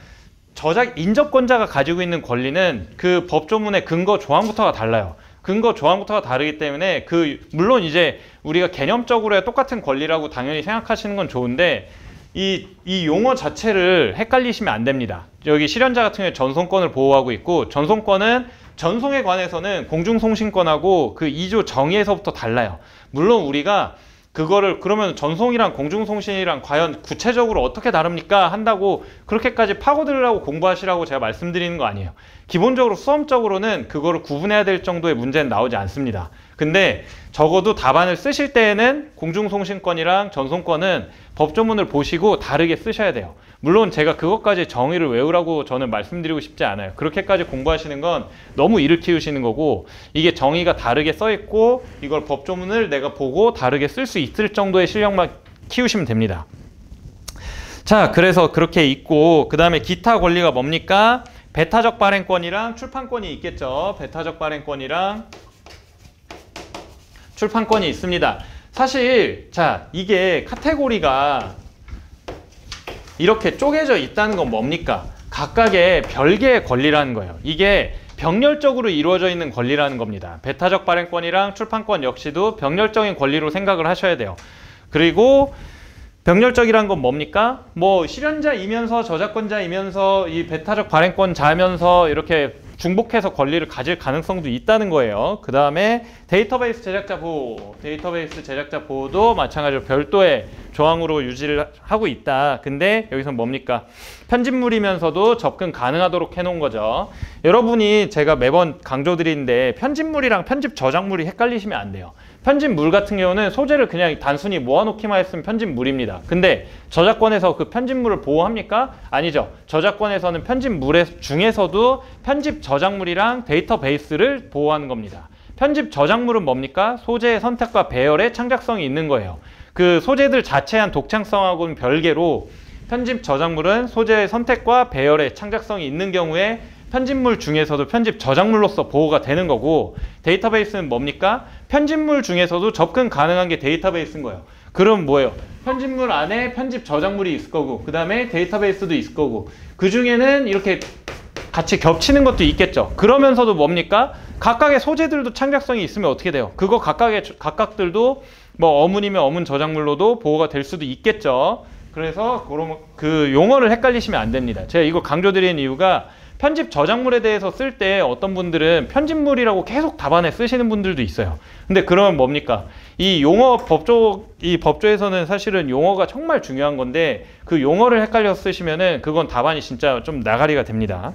저작 인접권자가 가지고 있는 권리는 그 법조문의 근거 조항부터가 달라요. 근거 조항부터가 다르기 때문에 물론 이제 우리가 개념적으로 똑같은 권리라고 당연히 생각하시는 건 좋은데, 이 용어 자체를 헷갈리시면 안 됩니다. 여기 실현자 같은 경우에 전송권을 보호하고 있고, 전송권은 전송에 관해서는 공중송신권하고 그 2조 정의에서부터 달라요. 물론 우리가 그거를 그러면 전송이랑 공중송신이랑 과연 구체적으로 어떻게 다릅니까? 한다고 그렇게까지 파고들으라고 공부하시라고 제가 말씀드리는 거 아니에요. 기본적으로 수험적으로는 그거를 구분해야 될 정도의 문제는 나오지 않습니다. 근데 적어도 답안을 쓰실 때에는 공중송신권이랑 전송권은 법조문을 보시고 다르게 쓰셔야 돼요. 물론 제가 그것까지 정의를 외우라고 저는 말씀드리고 싶지 않아요. 그렇게까지 공부하시는 건 너무 이를 키우시는 거고, 이게 정의가 다르게 써 있고 이걸 법조문을 내가 보고 다르게 쓸 수 있을 정도의 실력만 키우시면 됩니다. 자, 그래서 그렇게 있고, 그 다음에 기타 권리가 뭡니까? 배타적 발행권이랑 출판권이 있겠죠. 배타적 발행권이랑 출판권이 있습니다. 사실 자, 이게 카테고리가 이렇게 쪼개져 있다는 건 뭡니까? 각각의 별개의 권리라는 거예요. 이게 병렬적으로 이루어져 있는 권리라는 겁니다. 배타적 발행권이랑 출판권 역시도 병렬적인 권리로 생각을 하셔야 돼요. 그리고 병렬적이란 건 뭡니까? 뭐 실현자이면서 저작권자이면서 이 배타적 발행권자면서 이렇게 중복해서 권리를 가질 가능성도 있다는 거예요. 그 다음에 데이터베이스 제작자 보호, 데이터베이스 제작자 보호도 마찬가지로 별도의 조항으로 유지를 하고 있다. 근데 여기서 뭡니까? 편집물이면서도 접근 가능하도록 해놓은 거죠. 여러분이 제가 매번 강조드리는데 편집물이랑 편집 저작물이 헷갈리시면 안 돼요. 편집물 같은 경우는 소재를 그냥 단순히 모아놓기만 했으면 편집물입니다. 근데 저작권에서 그 편집물을 보호합니까? 아니죠. 저작권에서는 편집물 중에서도 편집 저작물이랑 데이터베이스를 보호하는 겁니다. 편집 저작물은 뭡니까? 소재의 선택과 배열에 창작성이 있는 거예요. 그 소재들 자체한 독창성하고는 별개로 편집 저작물은 소재의 선택과 배열의 창작성이 있는 경우에 편집물 중에서도 편집 저작물로서 보호가 되는 거고, 데이터베이스는 뭡니까? 편집물 중에서도 접근 가능한 게 데이터베이스인 거예요. 그럼 뭐예요? 편집물 안에 편집 저작물이 있을 거고, 그 다음에 데이터베이스도 있을 거고, 그 중에는 이렇게 같이 겹치는 것도 있겠죠. 그러면서도 뭡니까? 각각의 소재들도 창작성이 있으면 어떻게 돼요? 그거 각각들도 뭐 어문이면 어문 저작물로도 보호가 될 수도 있겠죠. 그래서 그 용어를 헷갈리시면 안 됩니다. 제가 이거 강조드리는 이유가 편집 저작물에 대해서 쓸 때 어떤 분들은 편집물이라고 계속 답안에 쓰시는 분들도 있어요. 근데 그러면 뭡니까? 이 용어 법조에서는 사실은 용어가 정말 중요한 건데 그 용어를 헷갈려서 쓰시면은 그건 답안이 진짜 좀 나가리가 됩니다.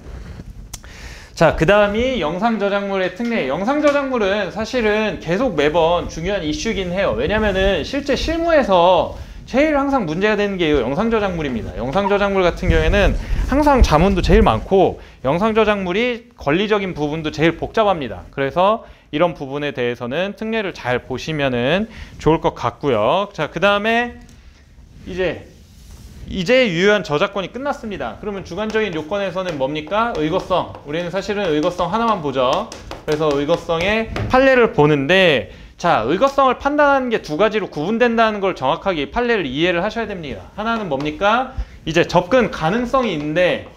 자, 그 다음이 영상 저작물의 특례. 영상 저작물은 사실은 계속 매번 중요한 이슈긴 해요. 왜냐면은 실제 실무에서 제일 항상 문제가 되는 게 영상 저작물입니다. 영상 저작물 같은 경우에는 항상 자문도 제일 많고 영상 저작물이 권리적인 부분도 제일 복잡합니다. 그래서 이런 부분에 대해서는 특례를 잘 보시면은 좋을 것 같고요. 자, 그 다음에 이제 유효한 저작권이 끝났습니다. 그러면 주관적인 요건에서는 뭡니까? 의거성. 우리는 사실은 의거성 하나만 보죠. 그래서 의거성의 판례를 보는데, 자, 의거성을 판단하는 게 두 가지로 구분된다는 걸 정확하게 이 판례를 이해를 하셔야 됩니다. 하나는 뭡니까? 이제 접근 가능성이 있는데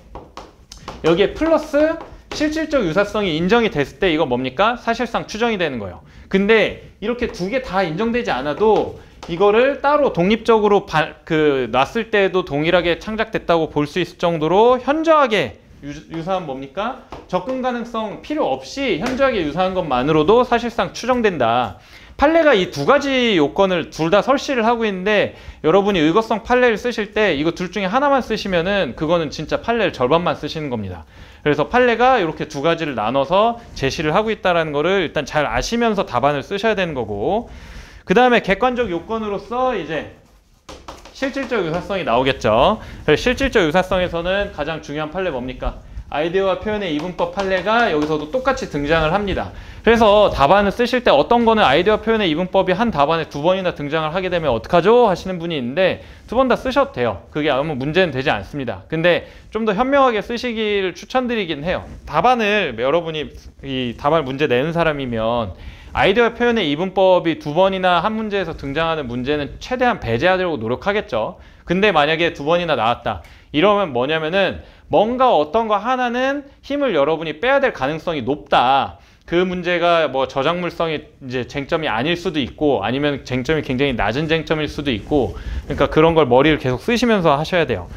여기에 플러스 실질적 유사성이 인정이 됐을 때 이거 뭡니까? 사실상 추정이 되는 거예요. 근데 이렇게 두 개 다 인정되지 않아도 이거를 따로 독립적으로 놨을 때도 동일하게 창작됐다고 볼 수 있을 정도로 현저하게 유사한 뭡니까? 접근 가능성 필요 없이 현저하게 유사한 것만으로도 사실상 추정된다. 판례가 이 두 가지 요건을 둘 다 설치를 하고 있는데 여러분이 의거성 판례를 쓰실 때 이거 둘 중에 하나만 쓰시면은 그거는 진짜 판례를 절반만 쓰시는 겁니다. 그래서 판례가 이렇게 두 가지를 나눠서 제시를 하고 있다는 거를 일단 잘 아시면서 답안을 쓰셔야 되는 거고, 그 다음에 객관적 요건으로서 이제 실질적 유사성이 나오겠죠. 실질적 유사성에서는 가장 중요한 판례 뭡니까? 아이디어와 표현의 이분법 판례가 여기서도 똑같이 등장을 합니다. 그래서 답안을 쓰실 때 어떤 거는 아이디어와 표현의 이분법이 한 답안에 두 번이나 등장을 하게 되면 어떡하죠? 하시는 분이 있는데 두 번 다 쓰셔도 돼요. 그게 아무 문제는 되지 않습니다. 근데 좀 더 현명하게 쓰시기를 추천드리긴 해요. 답안을 여러분이 이 답안 문제 내는 사람이면 아이디어 표현의 이분법이 두 번이나 한 문제에서 등장하는 문제는 최대한 배제하려고 노력하겠죠. 근데 만약에 두 번이나 나왔다. 이러면 뭐냐면은 뭔가 어떤 거 하나는 힘을 여러분이 빼야 될 가능성이 높다. 그 문제가 뭐 저작물성이 이제 쟁점이 아닐 수도 있고 아니면 쟁점이 굉장히 낮은 쟁점일 수도 있고, 그러니까 그런 걸 머리를 계속 쓰시면서 하셔야 돼요.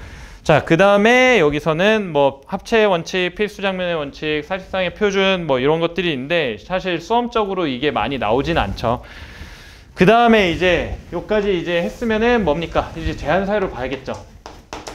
자, 그 다음에 여기서는 뭐 합체의 원칙, 필수 장면의 원칙, 사실상의 표준 뭐 이런 것들이 있는데 사실 수험적으로 이게 많이 나오진 않죠. 그 다음에 이제 여기까지 이제 했으면은 뭡니까? 이제 제한 사유를 봐야겠죠.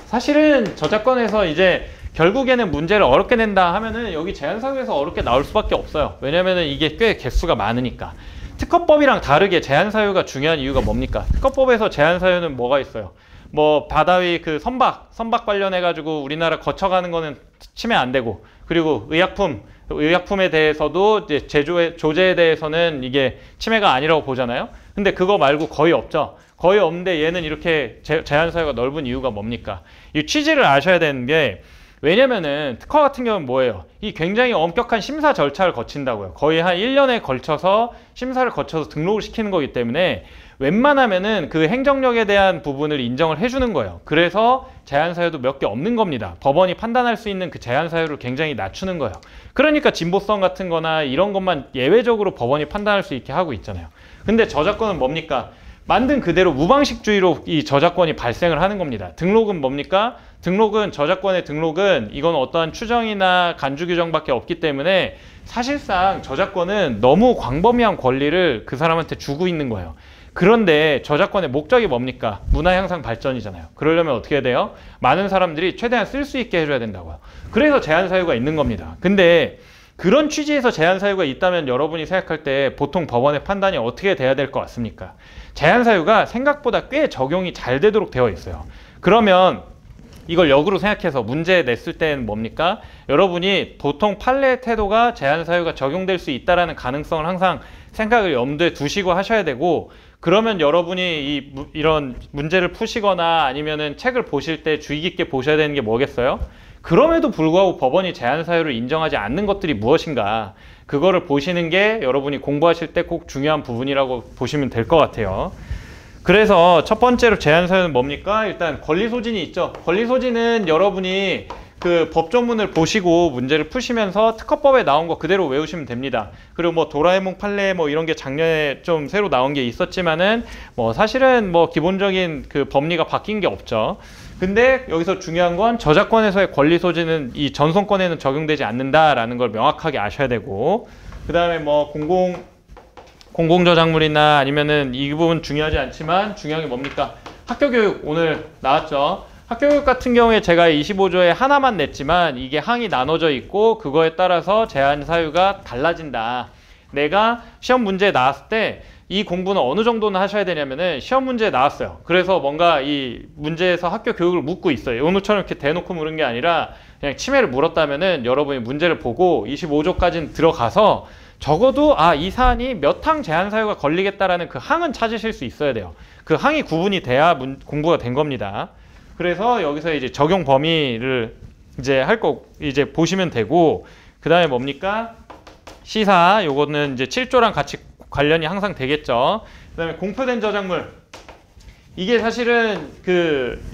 사실은 저작권에서 이제 결국에는 문제를 어렵게 낸다 하면은 여기 제한 사유에서 어렵게 나올 수밖에 없어요. 왜냐면은 이게 꽤 개수가 많으니까. 특허법이랑 다르게 제한 사유가 중요한 이유가 뭡니까? 특허법에서 제한 사유는 뭐가 있어요? 뭐 바다 위 그 선박 관련해 가지고 우리나라 거쳐가는 거는 침해 안 되고, 그리고 의약품에 대해서도 이제 조제에 대해서는 이게 침해가 아니라고 보잖아요. 근데 그거 말고 거의 없죠. 거의 없는데 얘는 이렇게 제한 사유가 넓은 이유가 뭡니까? 이 취지를 아셔야 되는 게, 왜냐면은 특허 같은 경우는 뭐예요? 이 굉장히 엄격한 심사 절차를 거친다고요. 거의 한 1년에 걸쳐서 심사를 거쳐서 등록을 시키는 거기 때문에 웬만하면은 그 행정력에 대한 부분을 인정을 해주는 거예요. 그래서 제한 사유도 몇 개 없는 겁니다. 법원이 판단할 수 있는 그 제한 사유를 굉장히 낮추는 거예요. 그러니까 진보성 같은 거나 이런 것만 예외적으로 법원이 판단할 수 있게 하고 있잖아요. 근데 저작권은 뭡니까? 만든 그대로 무방식주의로 이 저작권이 발생을 하는 겁니다. 등록은 뭡니까? 저작권의 등록은 이건 어떠한 추정이나 간주 규정밖에 없기 때문에 사실상 저작권은 너무 광범위한 권리를 그 사람한테 주고 있는 거예요. 그런데 저작권의 목적이 뭡니까? 문화 향상 발전이잖아요. 그러려면 어떻게 해야 돼요? 많은 사람들이 최대한 쓸 수 있게 해줘야 된다고요. 그래서 제한 사유가 있는 겁니다. 근데 그런 취지에서 제한 사유가 있다면 여러분이 생각할 때 보통 법원의 판단이 어떻게 돼야 될 것 같습니까? 제한 사유가 생각보다 꽤 적용이 잘 되도록 되어 있어요. 그러면 이걸 역으로 생각해서 문제 냈을 때는 뭡니까? 여러분이 보통 판례의 태도가 제한 사유가 적용될 수 있다는 가능성을 항상 생각을 염두에 두시고 하셔야 되고, 그러면 여러분이 이런 문제를 푸시거나 아니면은 책을 보실 때 주의 깊게 보셔야 되는 게 뭐겠어요? 그럼에도 불구하고 법원이 제한 사유를 인정하지 않는 것들이 무엇인가, 그거를 보시는 게 여러분이 공부하실 때 꼭 중요한 부분이라고 보시면 될 것 같아요. 그래서 첫 번째로 제한 사유는 뭡니까? 일단 권리 소진이 있죠. 권리 소진은 여러분이 그 법조문을 보시고 문제를 푸시면서 특허법에 나온 거 그대로 외우시면 됩니다. 그리고 뭐 도라에몽 판례 뭐 이런 게 작년에 좀 새로 나온 게 있었지만은 뭐 사실은 뭐 기본적인 그 법리가 바뀐 게 없죠. 근데 여기서 중요한 건 저작권에서의 권리 소진은 이 전송권에는 적용되지 않는다라는 걸 명확하게 아셔야 되고, 그 다음에 뭐 공공저작물이나 아니면은 이 부분 중요하지 않지만 중요한 게 뭡니까? 학교교육 오늘 나왔죠. 학교교육 같은 경우에 제가 25조에 하나만 냈지만 이게 항이 나눠져 있고 그거에 따라서 제한 사유가 달라진다. 내가 시험 문제에 나왔을 때 이 공부는 어느 정도는 하셔야 되냐면은 시험 문제에 나왔어요. 그래서 뭔가 이 문제에서 학교 교육을 묻고 있어요. 오늘처럼 이렇게 대놓고 물은 게 아니라 그냥 침해를 물었다면은 여러분이 문제를 보고 25조까지는 들어가서 적어도 이 사안이 몇 항 제한 사유가 걸리겠다라는 그 항은 찾으실 수 있어야 돼요. 그 항이 구분이 돼야 공부가 된 겁니다. 그래서 여기서 이제 적용 범위를 이제 이제 보시면 되고, 그 다음에 뭡니까? 시사, 요거는 이제 7조랑 같이 관련이 항상 되겠죠. 그 다음에 공표된 저작물. 이게 사실은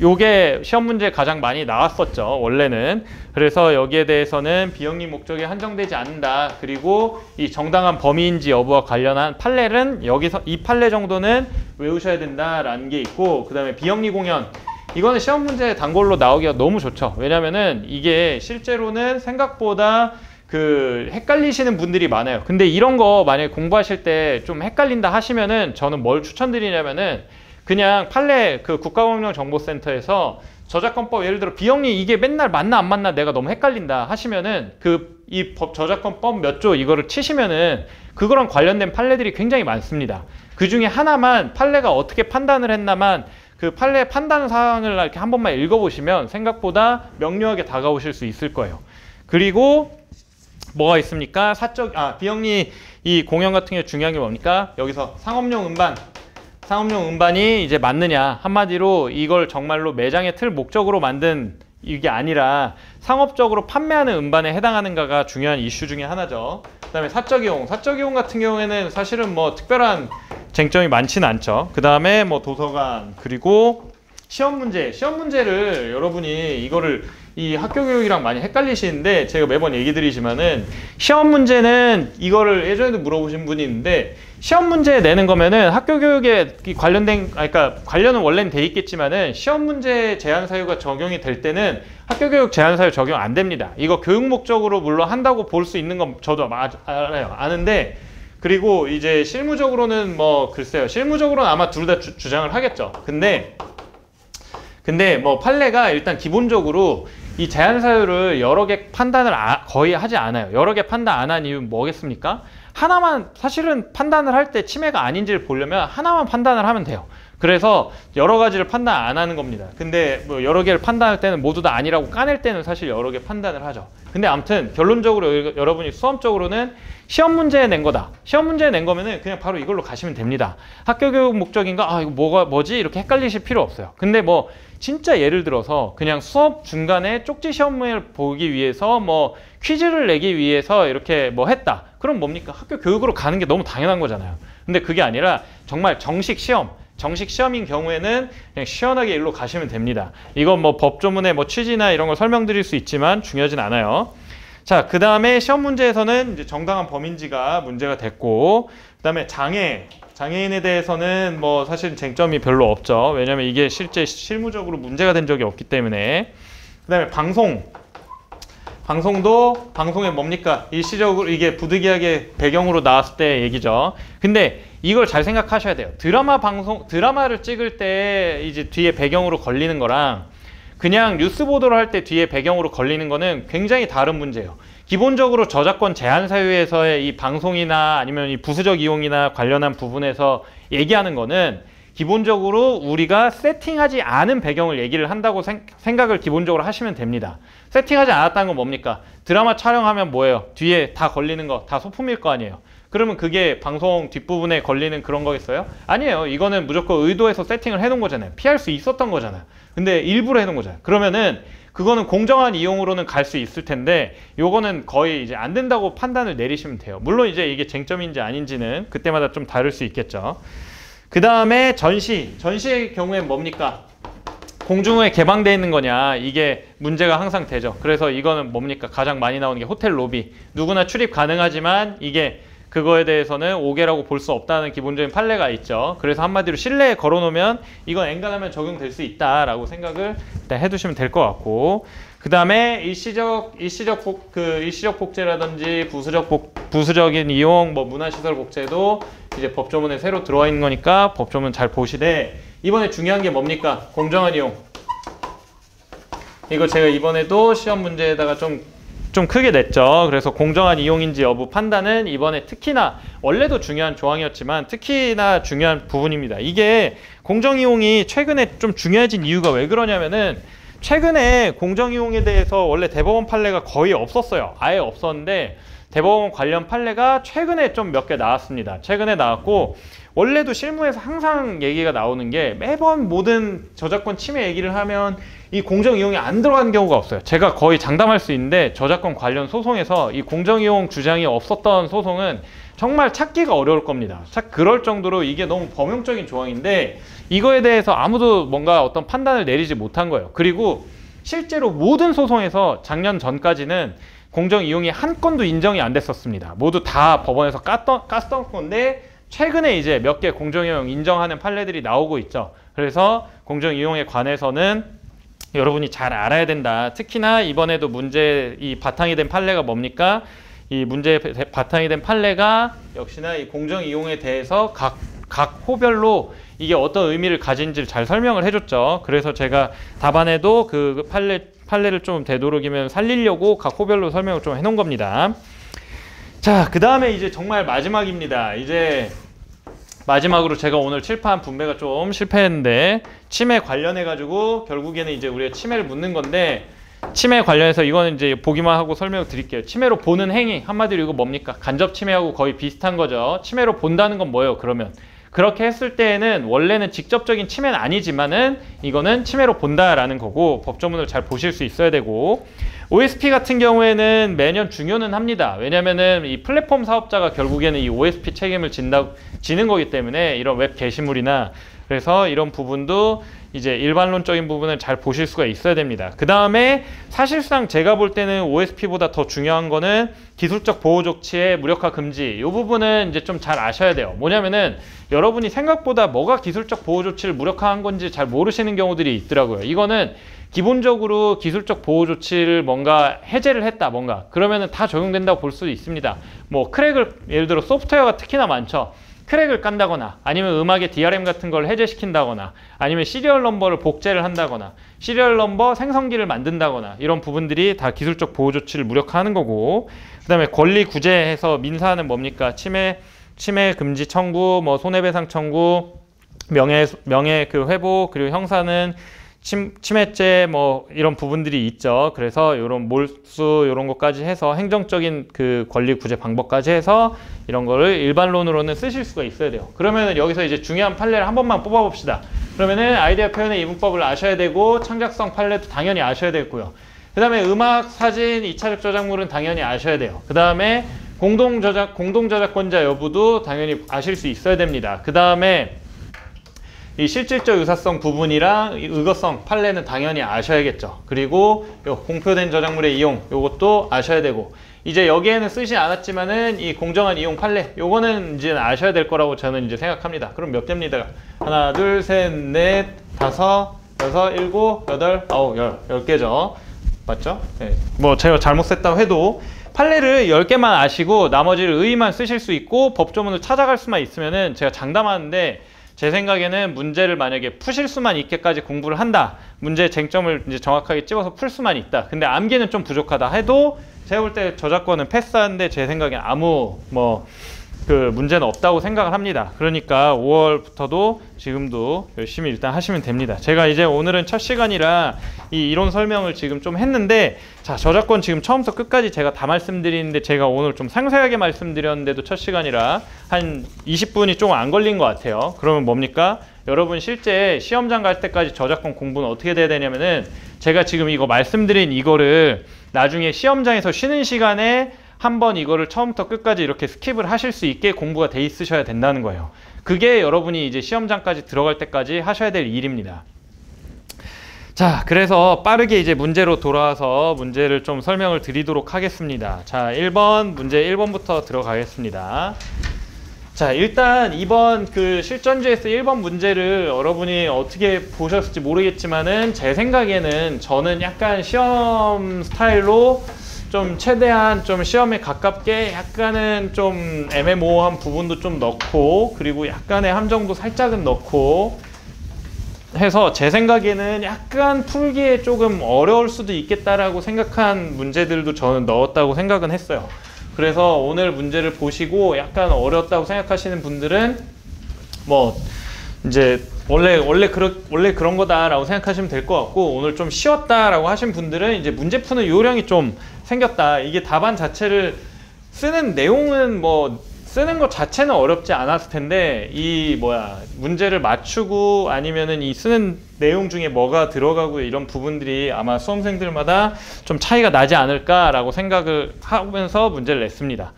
요게 시험 문제에 가장 많이 나왔었죠, 원래는. 그래서 여기에 대해서는 비영리 목적에 한정되지 않는다. 그리고 이 정당한 범위인지 여부와 관련한 판례는 여기서 이 판례 정도는 외우셔야 된다라는 게 있고, 그 다음에 비영리 공연. 이거는 시험 문제 단골로 나오기가 너무 좋죠. 왜냐면은 이게 실제로는 생각보다 헷갈리시는 분들이 많아요. 근데 이런 거 만약에 공부하실 때 좀 헷갈린다 하시면은 저는 뭘 추천드리냐면은 그냥 판례 국가공영정보센터에서 저작권법 예를 들어 비영리 이게 맨날 맞나 안 맞나 내가 너무 헷갈린다 하시면은 이 저작권법 몇 조 이거를 치시면은 그거랑 관련된 판례들이 굉장히 많습니다. 그 중에 하나만 판례가 어떻게 판단을 했나만 그 판례 판단 사항을 이렇게 한 번만 읽어보시면 생각보다 명료하게 다가오실 수 있을 거예요. 그리고 뭐가 있습니까? 비영리 이 공연 같은 경우에 중요한 게 뭡니까? 여기서 상업용 음반이 이제 맞느냐. 한마디로 이걸 정말로 매장의 틀 목적으로 만든 이게 아니라 상업적으로 판매하는 음반에 해당하는가가 중요한 이슈 중에 하나죠. 그 다음에 사적 이용 같은 경우에는 사실은 뭐 특별한 쟁점이 많지는 않죠. 그 다음에 뭐 도서관, 그리고 시험 문제를 여러분이 이거를 이 학교 교육이랑 많이 헷갈리시는데 제가 매번 얘기 드리지만은 시험 문제는 이거를 예전에도 물어보신 분이 있는데 시험 문제 내는 거면은 학교 교육에 관련된 그러니까 관련은 원래는 돼 있겠지만은 시험 문제 제한 사유가 적용이 될 때는 학교 교육 제한 사유 적용 안 됩니다. 이거 교육 목적으로 물론 한다고 볼 수 있는 건 저도 알아요. 아는데 그리고 이제 실무적으로는 뭐 글쎄요. 실무적으로는 아마 둘 다 주장을 하겠죠. 근데 뭐 판례가 일단 기본적으로 이 제한 사유를 여러 개 판단을 거의 하지 않아요. 여러 개 판단 안 한 이유는 뭐겠습니까? 하나만 사실은 판단을 할 때 침해가 아닌지를 보려면 하나만 판단을 하면 돼요. 그래서 여러 가지를 판단 안 하는 겁니다. 근데 뭐 여러 개를 판단할 때는 모두 다 아니라고 까낼 때는 사실 여러 개 판단을 하죠. 근데 아무튼 결론적으로 여러분이 수험적으로는 시험 문제에 낸 거다. 시험 문제에 낸 거면은 그냥 바로 이걸로 가시면 됩니다. 학교 교육 목적인가? 이거 뭐지? 이렇게 헷갈리실 필요 없어요. 근데 뭐 진짜 예를 들어서 그냥 수업 중간에 쪽지 시험을 보기 위해서 뭐 퀴즈를 내기 위해서 이렇게 뭐 했다. 그럼 뭡니까? 학교 교육으로 가는 게 너무 당연한 거잖아요. 근데 그게 아니라 정말 정식 시험인 경우에는 그냥 시원하게 일로 가시면 됩니다. 이건 뭐 법조문의 뭐 취지나 이런 걸 설명드릴 수 있지만 중요하진 않아요. 자, 그 다음에 시험 문제에서는 이제 정당한 범인지가 문제가 됐고, 그 다음에 장애인에 대해서는 뭐 사실 쟁점이 별로 없죠. 왜냐면 이게 실제 실무적으로 문제가 된 적이 없기 때문에. 그 다음에 방송도 방송에 뭡니까? 일시적으로 이게 부득이하게 배경으로 나왔을 때 얘기죠. 근데 이걸 잘 생각하셔야 돼요. 드라마를 찍을 때 이제 뒤에 배경으로 걸리는 거랑 그냥 뉴스 보도를 할 때 뒤에 배경으로 걸리는 거는 굉장히 다른 문제예요. 기본적으로 저작권 제한 사유에서의 이 방송이나 아니면 이 부수적 이용이나 관련한 부분에서 얘기하는 거는 기본적으로 우리가 세팅하지 않은 배경을 얘기를 한다고 생각을 기본적으로 하시면 됩니다. 세팅하지 않았다는 건 뭡니까? 드라마 촬영하면 뭐예요? 뒤에 다 걸리는 거 다 소품일 거 아니에요. 그러면 그게 방송 뒷부분에 걸리는 그런 거겠어요? 아니에요. 이거는 무조건 의도해서 세팅을 해놓은 거잖아요. 피할 수 있었던 거잖아요. 근데 일부러 해놓은 거잖아요. 그러면은 그거는 공정한 이용으로는 갈 수 있을 텐데 요거는 거의 이제 안 된다고 판단을 내리시면 돼요. 물론 이제 이게 쟁점인지 아닌지는 그때마다 좀 다를 수 있겠죠. 그 다음에 전시의 경우엔 뭡니까? 공중에 개방되어 있는 거냐, 이게 문제가 항상 되죠. 그래서 이거는 뭡니까? 가장 많이 나오는 게 호텔 로비. 누구나 출입 가능하지만 이게 그거에 대해서는 5개라고 볼 수 없다는 기본적인 판례가 있죠. 그래서 한마디로 실내에 걸어놓으면 이건 엔간하면 적용될 수 있다라고 생각을 일단 해두시면 될 것 같고, 그 다음에 일시적 복제라든지 부수적인 이용, 뭐 문화시설 복제도 이제 법조문에 새로 들어와 있는 거니까 법조문 잘 보시되, 이번에 중요한 게 뭡니까? 공정한 이용. 이거 제가 이번에도 시험 문제에다가 좀 크게 냈죠. 그래서 공정한 이용인지 여부 판단은 이번에 특히나, 원래도 중요한 조항이었지만 특히나 중요한 부분입니다. 이게 공정이용이 최근에 좀 중요해진 이유가 왜 그러냐면은, 최근에 공정이용에 대해서 원래 대법원 판례가 거의 없었어요. 아예 없었는데 대법원 관련 판례가 최근에 좀 몇 개 나왔습니다. 최근에 나왔고, 원래도 실무에서 항상 얘기가 나오는 게, 매번 모든 저작권 침해 얘기를 하면 이 공정이용이 안 들어가는 경우가 없어요. 제가 거의 장담할 수 있는데 저작권 관련 소송에서 이 공정이용 주장이 없었던 소송은 정말 찾기가 어려울 겁니다. 그럴 정도로 이게 너무 범용적인 조항인데, 이거에 대해서 아무도 뭔가 어떤 판단을 내리지 못한 거예요. 그리고 실제로 모든 소송에서 작년 전까지는 공정이용이 한 건도 인정이 안 됐었습니다. 모두 다 법원에서 깠던 건데, 최근에 이제 몇 개 공정이용 인정하는 판례들이 나오고 있죠. 그래서 공정이용에 관해서는 여러분이 잘 알아야 된다. 특히나 이번에도 이 바탕이 된 판례가 뭡니까? 이 문제의 바탕이 된 판례가 역시나 이 공정이용에 대해서 각 호별로 이게 어떤 의미를 가진지를 잘 설명을 해줬죠. 그래서 제가 답안에도 그 판례를 좀 되도록이면 살리려고 각 호별로 설명을 좀 해놓은 겁니다. 자, 그 다음에 이제 정말 마지막입니다. 이제 마지막으로 제가 오늘 칠판 분배가 좀 실패했는데, 침해 관련해가지고 결국에는 이제 우리가 침해를 묻는 건데, 침해 관련해서 이거는 이제 보기만 하고 설명을 드릴게요. 침해로 보는 행위, 한마디로 이거 뭡니까? 간접 침해하고 거의 비슷한 거죠. 침해로 본다는 건 뭐예요? 그러면 그렇게 했을 때에는 원래는 직접적인 침해는 아니지만은 이거는 침해로 본다라는 거고, 법조문을 잘 보실 수 있어야 되고, OSP 같은 경우에는 매년 중요는 합니다. 왜냐면은 이 플랫폼 사업자가 결국에는 이 OSP 책임을 지는 거기 때문에, 이런 웹 게시물이나, 그래서 이런 부분도 이제 일반론적인 부분을 잘 보실 수가 있어야 됩니다. 그 다음에 사실상 제가 볼 때는 OSP보다 더 중요한 거는 기술적 보호 조치의 무력화 금지. 이 부분은 이제 좀 잘 아셔야 돼요. 뭐냐면은 여러분이 생각보다 뭐가 기술적 보호 조치를 무력화한 건지 잘 모르시는 경우들이 있더라고요. 이거는 기본적으로 기술적 보호 조치를 뭔가 해제를 했다, 뭔가 그러면은 다 적용된다고 볼 수 있습니다. 뭐 크랙을, 예를 들어 소프트웨어가 특히나 많죠. 크랙을 깐다거나, 아니면 음악의 DRM 같은 걸 해제시킨다거나, 아니면 시리얼 넘버를 복제를 한다거나, 시리얼 넘버 생성기를 만든다거나, 이런 부분들이 다 기술적 보호 조치를 무력화하는 거고, 그 다음에 권리 구제해서 민사는 뭡니까? 침해 금지 청구, 뭐 손해배상 청구, 명예 그 회복, 그리고 형사는 침해죄, 뭐 이런 부분들이 있죠. 그래서 이런 몰수 이런 것까지 해서 행정적인 그 권리 구제 방법까지 해서 이런 거를 일반론으로는 쓰실 수가 있어야 돼요. 그러면은 여기서 이제 중요한 판례를 한 번만 뽑아 봅시다. 그러면은 아이디어 표현의 이분법을 아셔야 되고, 창작성 판례도 당연히 아셔야 되고요. 그 다음에 음악, 사진, 2차적 저작물은 당연히 아셔야 돼요. 그 다음에 공동저작권자 여부도 당연히 아실 수 있어야 됩니다. 그 다음에 이 실질적 유사성 부분이랑 의거성 판례는 당연히 아셔야겠죠. 그리고 요 공표된 저작물의 이용, 요것도 아셔야 되고, 이제 여기에는 쓰지 않았지만은 이 공정한 이용 판례, 요거는 이제 아셔야 될 거라고 저는 이제 생각합니다. 그럼 몇 개입니다? 하나, 둘, 셋, 넷, 다섯, 여섯, 일곱, 여덟, 아홉, 10개죠. 맞죠? 네. 뭐 제가 잘못 셌다고 해도 판례를 10개만 아시고 나머지를 의의만 쓰실 수 있고, 법조문을 찾아갈 수만 있으면은, 제가 장담하는데 제 생각에는 문제를 만약에 푸실 수만 있게까지 공부를 한다, 문제의 쟁점을 이제 정확하게 찍어서 풀 수만 있다, 근데 암기는 좀 부족하다 해도 제가 볼 때 저작권은 패스하는데 제 생각엔 아무 그 문제는 없다고 생각을 합니다. 그러니까 5월부터도 지금도 열심히 일단 하시면 됩니다. 제가 이제 오늘은 첫 시간이라 이 이론 설명을 지금 좀 했는데, 자, 저작권 지금 처음부터 끝까지 제가 다 말씀드리는데, 제가 오늘 좀 상세하게 말씀드렸는데도 첫 시간이라 한 20분이 조금 안 걸린 것 같아요. 그러면 뭡니까? 여러분 실제 시험장 갈 때까지 저작권 공부는 어떻게 돼야 되냐면은, 제가 지금 이거 말씀드린 이거를 나중에 시험장에서 쉬는 시간에 한번 이거를 처음부터 끝까지 이렇게 스킵을 하실 수 있게 공부가 돼 있으셔야 된다는 거예요. 그게 여러분이 이제 시험장까지 들어갈 때까지 하셔야 될 일입니다. 자, 그래서 빠르게 이제 문제로 돌아와서 문제를 좀 설명을 드리도록 하겠습니다. 자, 1번 문제 1번부터 들어가겠습니다. 자, 일단 이번 그 실전주에서 1번 문제를 여러분이 어떻게 보셨을지 모르겠지만은, 제 생각에는 저는 약간 시험 스타일로 좀 최대한 좀 시험에 가깝게 약간은 좀 애매모호한 부분도 좀 넣고, 그리고 약간의 함정도 살짝은 넣고 해서 제 생각에는 약간 풀기에 조금 어려울 수도 있겠다라고 생각한 문제들도 저는 넣었다고 생각은 했어요. 그래서 오늘 문제를 보시고 약간 어렵다고 생각하시는 분들은 뭐 이제 원래 그런 거다라고 생각하시면 될 것 같고, 오늘 좀 쉬웠다라고 하신 분들은 이제 문제 푸는 요령이 좀 생겼다. 이게 답안 자체를 쓰는 내용은 뭐 쓰는 것 자체는 어렵지 않았을 텐데, 이 문제를 맞추고 아니면은 이 쓰는 내용 중에 뭐가 들어가고 이런 부분들이 아마 수험생들마다 좀 차이가 나지 않을까라고 생각을 하면서 문제를 냈습니다.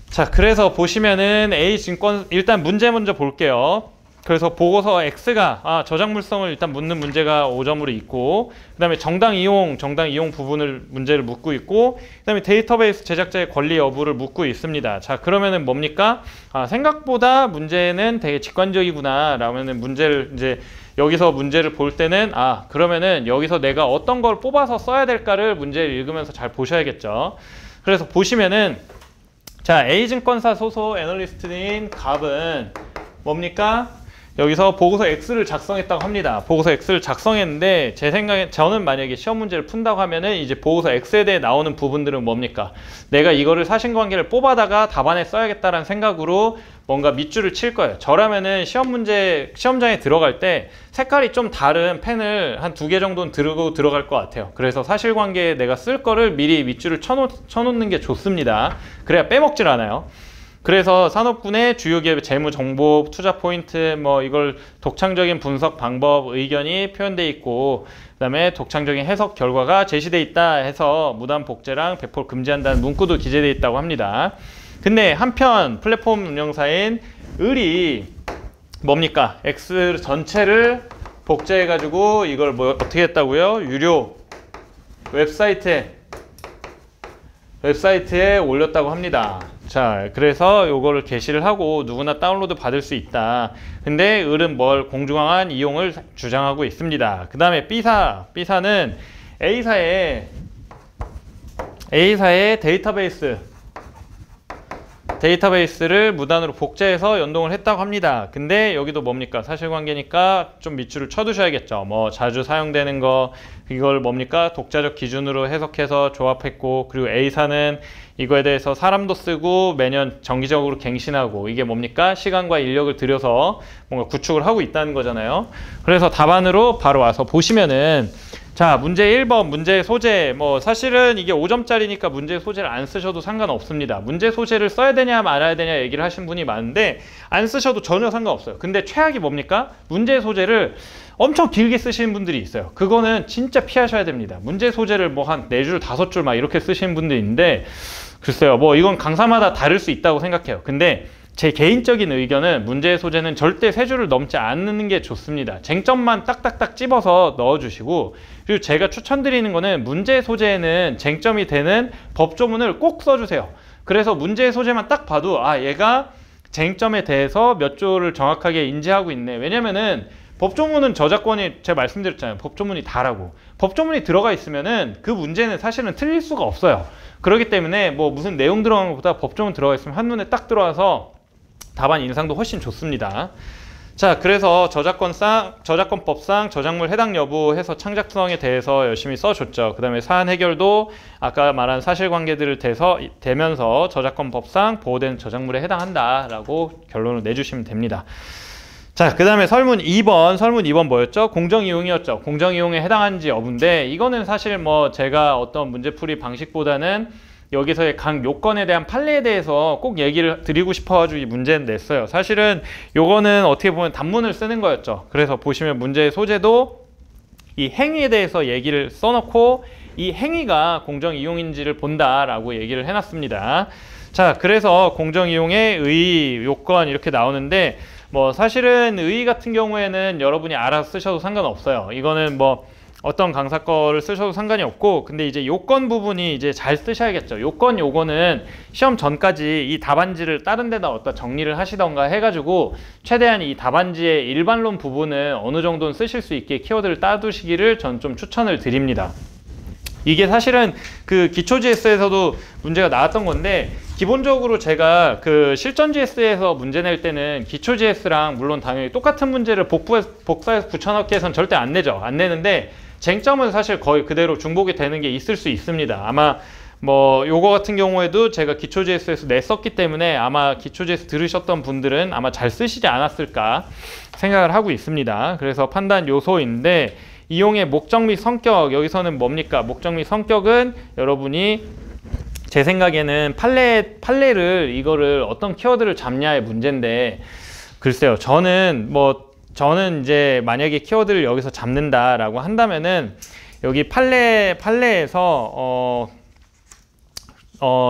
자, 그래서 보시면은 A증권, 일단 문제 먼저 볼게요. 그래서 보고서 X가 저작물성을 일단 묻는 문제가 5점으로 있고, 그 다음에 정당 이용 부분을 문제를 묻고 있고, 그 다음에 데이터베이스 제작자의 권리 여부를 묻고 있습니다. 자, 그러면은 뭡니까? 생각보다 문제는 되게 직관적이구나 라면은 문제를 이제 여기서 문제를 볼 때는 그러면은 여기서 내가 어떤 걸 뽑아서 써야 될까를 문제를 읽으면서 잘 보셔야겠죠. 그래서 보시면은, 자, A증권사 소속 애널리스트인 갑은 뭡니까? 여기서 보고서 X를 작성했다고 합니다. 보고서 X를 작성했는데, 제 생각에 저는 만약에 시험 문제를 푼다고 하면은 이제 보고서 X에 대해 나오는 부분들은 뭡니까? 내가 이거를 사실관계를 뽑아다가 답안에 써야겠다라는 생각으로 뭔가 밑줄을 칠 거예요. 저라면은 시험장에 들어갈 때 색깔이 좀 다른 펜을 한 2개 정도는 들고 들어갈 것 같아요. 그래서 사실관계에 내가 쓸 거를 미리 밑줄을 쳐놓는 게 좋습니다. 그래야 빼먹질 않아요. 그래서 산업군의 주요 기업의 재무 정보, 투자 포인트, 뭐 이걸 독창적인 분석 방법, 의견이 표현되어 있고, 그 다음에 독창적인 해석 결과가 제시되어 있다 해서 무단 복제랑 배포를 금지한다는 문구도 기재되어 있다고 합니다. 근데 한편 플랫폼 운영사인 을이 뭡니까? X 전체를 복제해가지고 이걸 뭐 어떻게 했다고요? 유료 웹사이트에 올렸다고 합니다. 자, 그래서 요거를 게시를 하고 누구나 다운로드 받을 수 있다. 근데 을은 뭘 공정한 이용을 주장하고 있습니다. 그 다음에 B사는 A사의 데이터베이스를 무단으로 복제해서 연동을 했다고 합니다. 근데 여기도 뭡니까? 사실관계니까 좀 밑줄을 쳐두셔야겠죠. 뭐 자주 사용되는 거, 이걸 뭡니까? 독자적 기준으로 해석해서 조합했고, 그리고 A사는 이거에 대해서 사람도 쓰고 매년 정기적으로 갱신하고, 이게 뭡니까? 시간과 인력을 들여서 뭔가 구축을 하고 있다는 거잖아요. 그래서 답안으로 바로 와서 보시면은, 자, 문제 1번 문제 소재, 뭐 사실은 이게 5점짜리니까 문제 소재를 안 쓰셔도 상관없습니다. 문제 소재를 써야 되냐 말아야 되냐 얘기를 하신 분이 많은데, 안 쓰셔도 전혀 상관없어요. 근데 최악이 뭡니까? 문제 소재를 엄청 길게 쓰시는 분들이 있어요. 그거는 진짜 피하셔야 됩니다. 문제 소재를 뭐 한 4줄 5줄 막 이렇게 쓰시는 분들이 있는데, 글쎄요, 뭐 이건 강사마다 다를 수 있다고 생각해요. 근데 제 개인적인 의견은 문제 소재는 절대 3줄을 넘지 않는 게 좋습니다. 쟁점만 딱딱딱 찝어서 넣어주시고, 그리고 제가 추천드리는 거는 문제 소재에는 쟁점이 되는 법조문을 꼭 써주세요. 그래서 문제 소재만 딱 봐도 얘가 쟁점에 대해서 몇 조를 정확하게 인지하고 있네. 왜냐면은 법조문은 저작권이, 제가 말씀드렸잖아요. 법조문이 다라고. 법조문이 들어가 있으면은 그 문제는 사실은 틀릴 수가 없어요. 그렇기 때문에 뭐 무슨 내용 들어간 것보다 법조문 들어가 있으면 한눈에 딱 들어와서 답안 인상도 훨씬 좋습니다. 자, 그래서 저작권법상 저작물 해당 여부 해서 창작성에 대해서 열심히 써줬죠. 그 다음에 사안 해결도 아까 말한 사실관계들을 대면서 저작권법상 보호된 저작물에 해당한다라고 결론을 내주시면 됩니다. 자, 그 다음에 설문 2번 뭐였죠? 공정이용이었죠. 공정이용에 해당하는지 여부인데, 이거는 사실 뭐 제가 어떤 문제풀이 방식보다는 여기서의 각 요건에 대한 판례에 대해서 꼭 얘기를 드리고 싶어가지고 이 문제는 냈어요. 사실은 요거는 어떻게 보면 단문을 쓰는 거였죠. 그래서 보시면 문제의 소재도 이 행위에 대해서 얘기를 써놓고 이 행위가 공정이용인지를 본다라고 얘기를 해놨습니다. 자, 그래서 공정이용의 의의, 요건 이렇게 나오는데, 뭐 사실은 의의 같은 경우에는 여러분이 알아서 쓰셔도 상관없어요. 이거는 뭐 어떤 강사 거를 쓰셔도 상관이 없고, 근데 이제 요건 부분이 이제 잘 쓰셔야겠죠. 요거는 시험 전까지 이 답안지를 다른 데다 어디다 정리를 하시던가 해가지고 최대한 이 답안지의 일반론 부분은 어느 정도는 쓰실 수 있게 키워드를 따두시기를 전 좀 추천을 드립니다. 이게 사실은 그 기초 GS에서도 문제가 나왔던 건데, 기본적으로 제가 그 실전 GS에서 문제 낼 때는 기초 GS랑 물론 당연히 똑같은 문제를 복사해서 붙여넣기 해서는 절대 안 내죠. 안 내는데 쟁점은 사실 거의 그대로 중복이 되는 게 있을 수 있습니다. 아마 뭐 요거 같은 경우에도 제가 기초 GS에서 냈었기 때문에 아마 기초 GS 들으셨던 분들은 아마 잘 쓰시지 않았을까 생각을 하고 있습니다. 그래서 판단 요소인데, 이용의 목적 및 성격, 여기서는 뭡니까? 목적 및 성격은 여러분이 제 생각에는 판례를 이거를 어떤 키워드를 잡냐의 문제인데, 글쎄요, 저는 이제 만약에 키워드를 여기서 잡는다라고 한다면은 여기 판례에서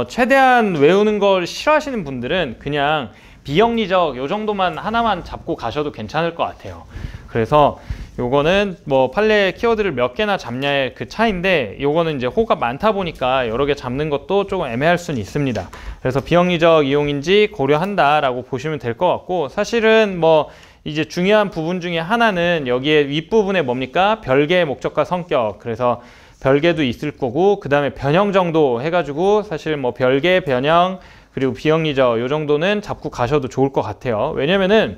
최대한 외우는 걸 싫어하시는 분들은 그냥 비영리적 요 정도만 하나만 잡고 가셔도 괜찮을 것 같아요. 그래서 요거는 뭐 판례 키워드를 몇 개나 잡냐의 그 차이인데, 요거는 이제 호가 많다 보니까 여러 개 잡는 것도 조금 애매할 수는 있습니다. 그래서 비영리적 이용인지 고려한다라고 보시면 될 것 같고, 사실은 뭐 이제 중요한 부분 중에 하나는 여기에 윗부분에 뭡니까? 별개의 목적과 성격. 그래서 별개도 있을 거고, 그 다음에 변형 정도 해가지고 사실 뭐 별개, 변형, 그리고 비영리적 요 정도는 잡고 가셔도 좋을 것 같아요. 왜냐면은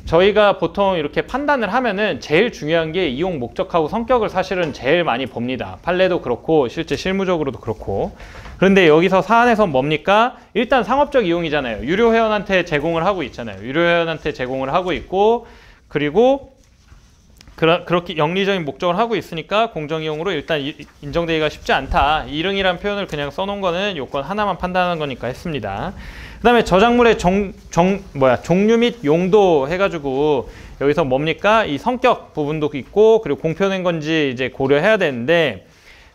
저희가 보통 이렇게 판단을 하면은 제일 중요한 게 이용 목적하고 성격을 사실은 제일 많이 봅니다. 판례도 그렇고 실제 실무적으로도 그렇고. 그런데 여기서 사안에서 뭡니까? 일단 상업적 이용이잖아요. 유료 회원한테 제공을 하고 있잖아요. 유료 회원한테 제공을 하고 있고, 그리고 그렇게 영리적인 목적을 하고 있으니까 공정이용으로 일단 인정되기가 쉽지 않다. 이릉이란 표현을 그냥 써놓은 거는 요건 하나만 판단하는 거니까 했습니다. 그 다음에 저작물의 종류 및 용도 해가지고 여기서 뭡니까? 이 성격 부분도 있고, 그리고 공표된 건지 이제 고려해야 되는데,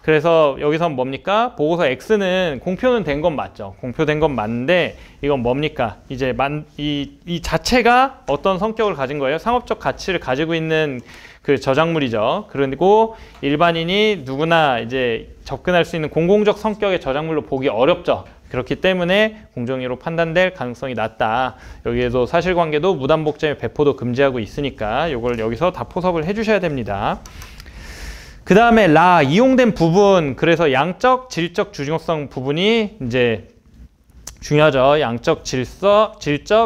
그래서 여기서 뭡니까? 보고서 X는 공표는 된 건 맞죠. 공표된 건 맞는데, 이건 뭡니까? 이제 이 자체가 어떤 성격을 가진 거예요? 상업적 가치를 가지고 있는 그 저작물이죠. 그리고 일반인이 누구나 이제 접근할 수 있는 공공적 성격의 저작물로 보기 어렵죠. 그렇기 때문에 공정위로 판단될 가능성이 낮다. 여기에도 사실관계도 무단복제 배포도 금지하고 있으니까 이걸 여기서 다 포섭을 해주셔야 됩니다. 그 다음에 이용된 부분, 그래서 양적, 질적, 중요성 부분이 이제 중요하죠. 양적, 질적,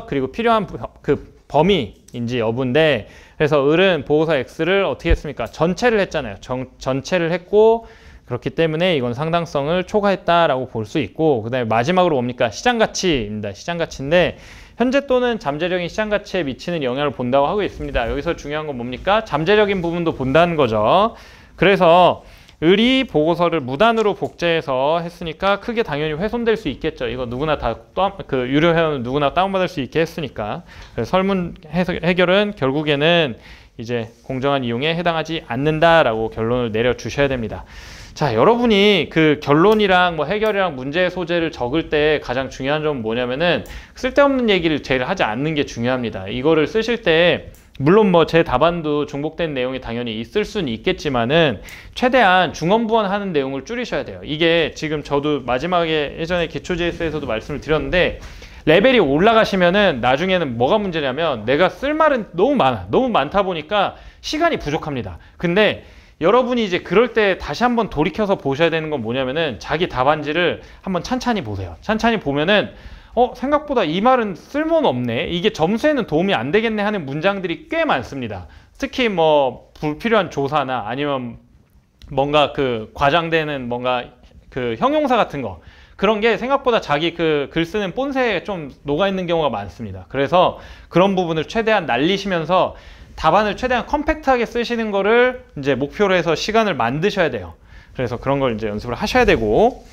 그리고 필요한 그 범위인지 여부인데, 그래서 을은 보고서 X를 어떻게 했습니까? 전체를 했잖아요. 전체를 했고, 그렇기 때문에 이건 상당성을 초과했다라고 볼 수 있고, 그 다음에 마지막으로 뭡니까? 시장가치입니다. 시장가치인데, 현재 또는 잠재적인 시장가치에 미치는 영향을 본다고 하고 있습니다. 여기서 중요한 건 뭡니까? 잠재적인 부분도 본다는 거죠. 그래서 을이 보고서를 무단으로 복제해서 했으니까 크게 당연히 훼손될 수 있겠죠. 이거 누구나 그 유료 회원은 누구나 다운받을 수 있게 했으니까. 그래서 설문 해결은 결국에는 이제 공정한 이용에 해당하지 않는다라고 결론을 내려주셔야 됩니다. 자, 여러분이 그 결론이랑 뭐 해결이랑 문제의 소재를 적을 때 가장 중요한 점은 뭐냐면은 쓸데없는 얘기를 제일 하지 않는 게 중요합니다. 이거를 쓰실 때 물론 뭐 제 답안도 중복된 내용이 당연히 있을 수는 있겠지만은 최대한 중언부언하는 내용을 줄이셔야 돼요. 이게 지금 저도 마지막에 예전에 기초 GS에서도 말씀을 드렸는데, 레벨이 올라가시면은 나중에는 뭐가 문제냐면 내가 쓸 말은 너무 많다 보니까 시간이 부족합니다. 근데 여러분이 이제 그럴 때 다시 한번 돌이켜서 보셔야 되는 건 뭐냐면은 자기 답안지를 한번 찬찬히 보세요. 찬찬히 보면은 생각보다 이 말은 쓸모는 없네, 이게 점수에는 도움이 안 되겠네 하는 문장들이 꽤 많습니다. 특히 뭐 불필요한 조사나 아니면 뭔가 그 과장되는 뭔가 그 형용사 같은 거, 그런 게 생각보다 자기 그 글 쓰는 본세에 좀 녹아있는 경우가 많습니다. 그래서 그런 부분을 최대한 날리시면서 답안을 최대한 컴팩트하게 쓰시는 거를 이제 목표로 해서 시간을 만드셔야 돼요. 그래서 그런 걸 이제 연습을 하셔야 되고,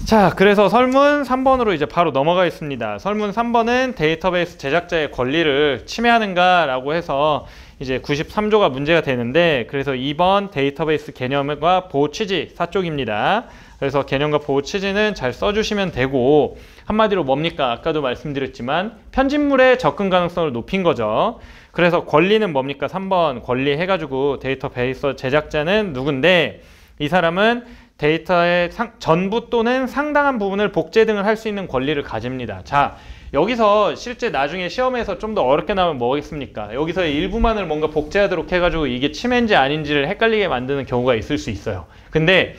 자, 그래서 설문 3번으로 이제 바로 넘어가겠습니다. 설문 3번은 데이터베이스 제작자의 권리를 침해하는가 라고 해서 이제 93조가 문제가 되는데, 그래서 2번 데이터베이스 개념과 보호 취지 4쪽입니다. 그래서 개념과 보호 취지는 잘 써주시면 되고, 한마디로 뭡니까? 아까도 말씀드렸지만 편집물의 접근 가능성을 높인 거죠. 그래서 권리는 뭡니까? 3번 권리 해가지고 데이터베이스 제작자는 누군데, 이 사람은 데이터의 전부 또는 상당한 부분을 복제 등을 할 수 있는 권리를 가집니다. 자, 여기서 실제 나중에 시험에서 좀 더 어렵게 나오면 뭐겠습니까? 여기서 일부만을 뭔가 복제하도록 해가지고 이게 침해인지 아닌지를 헷갈리게 만드는 경우가 있을 수 있어요. 근데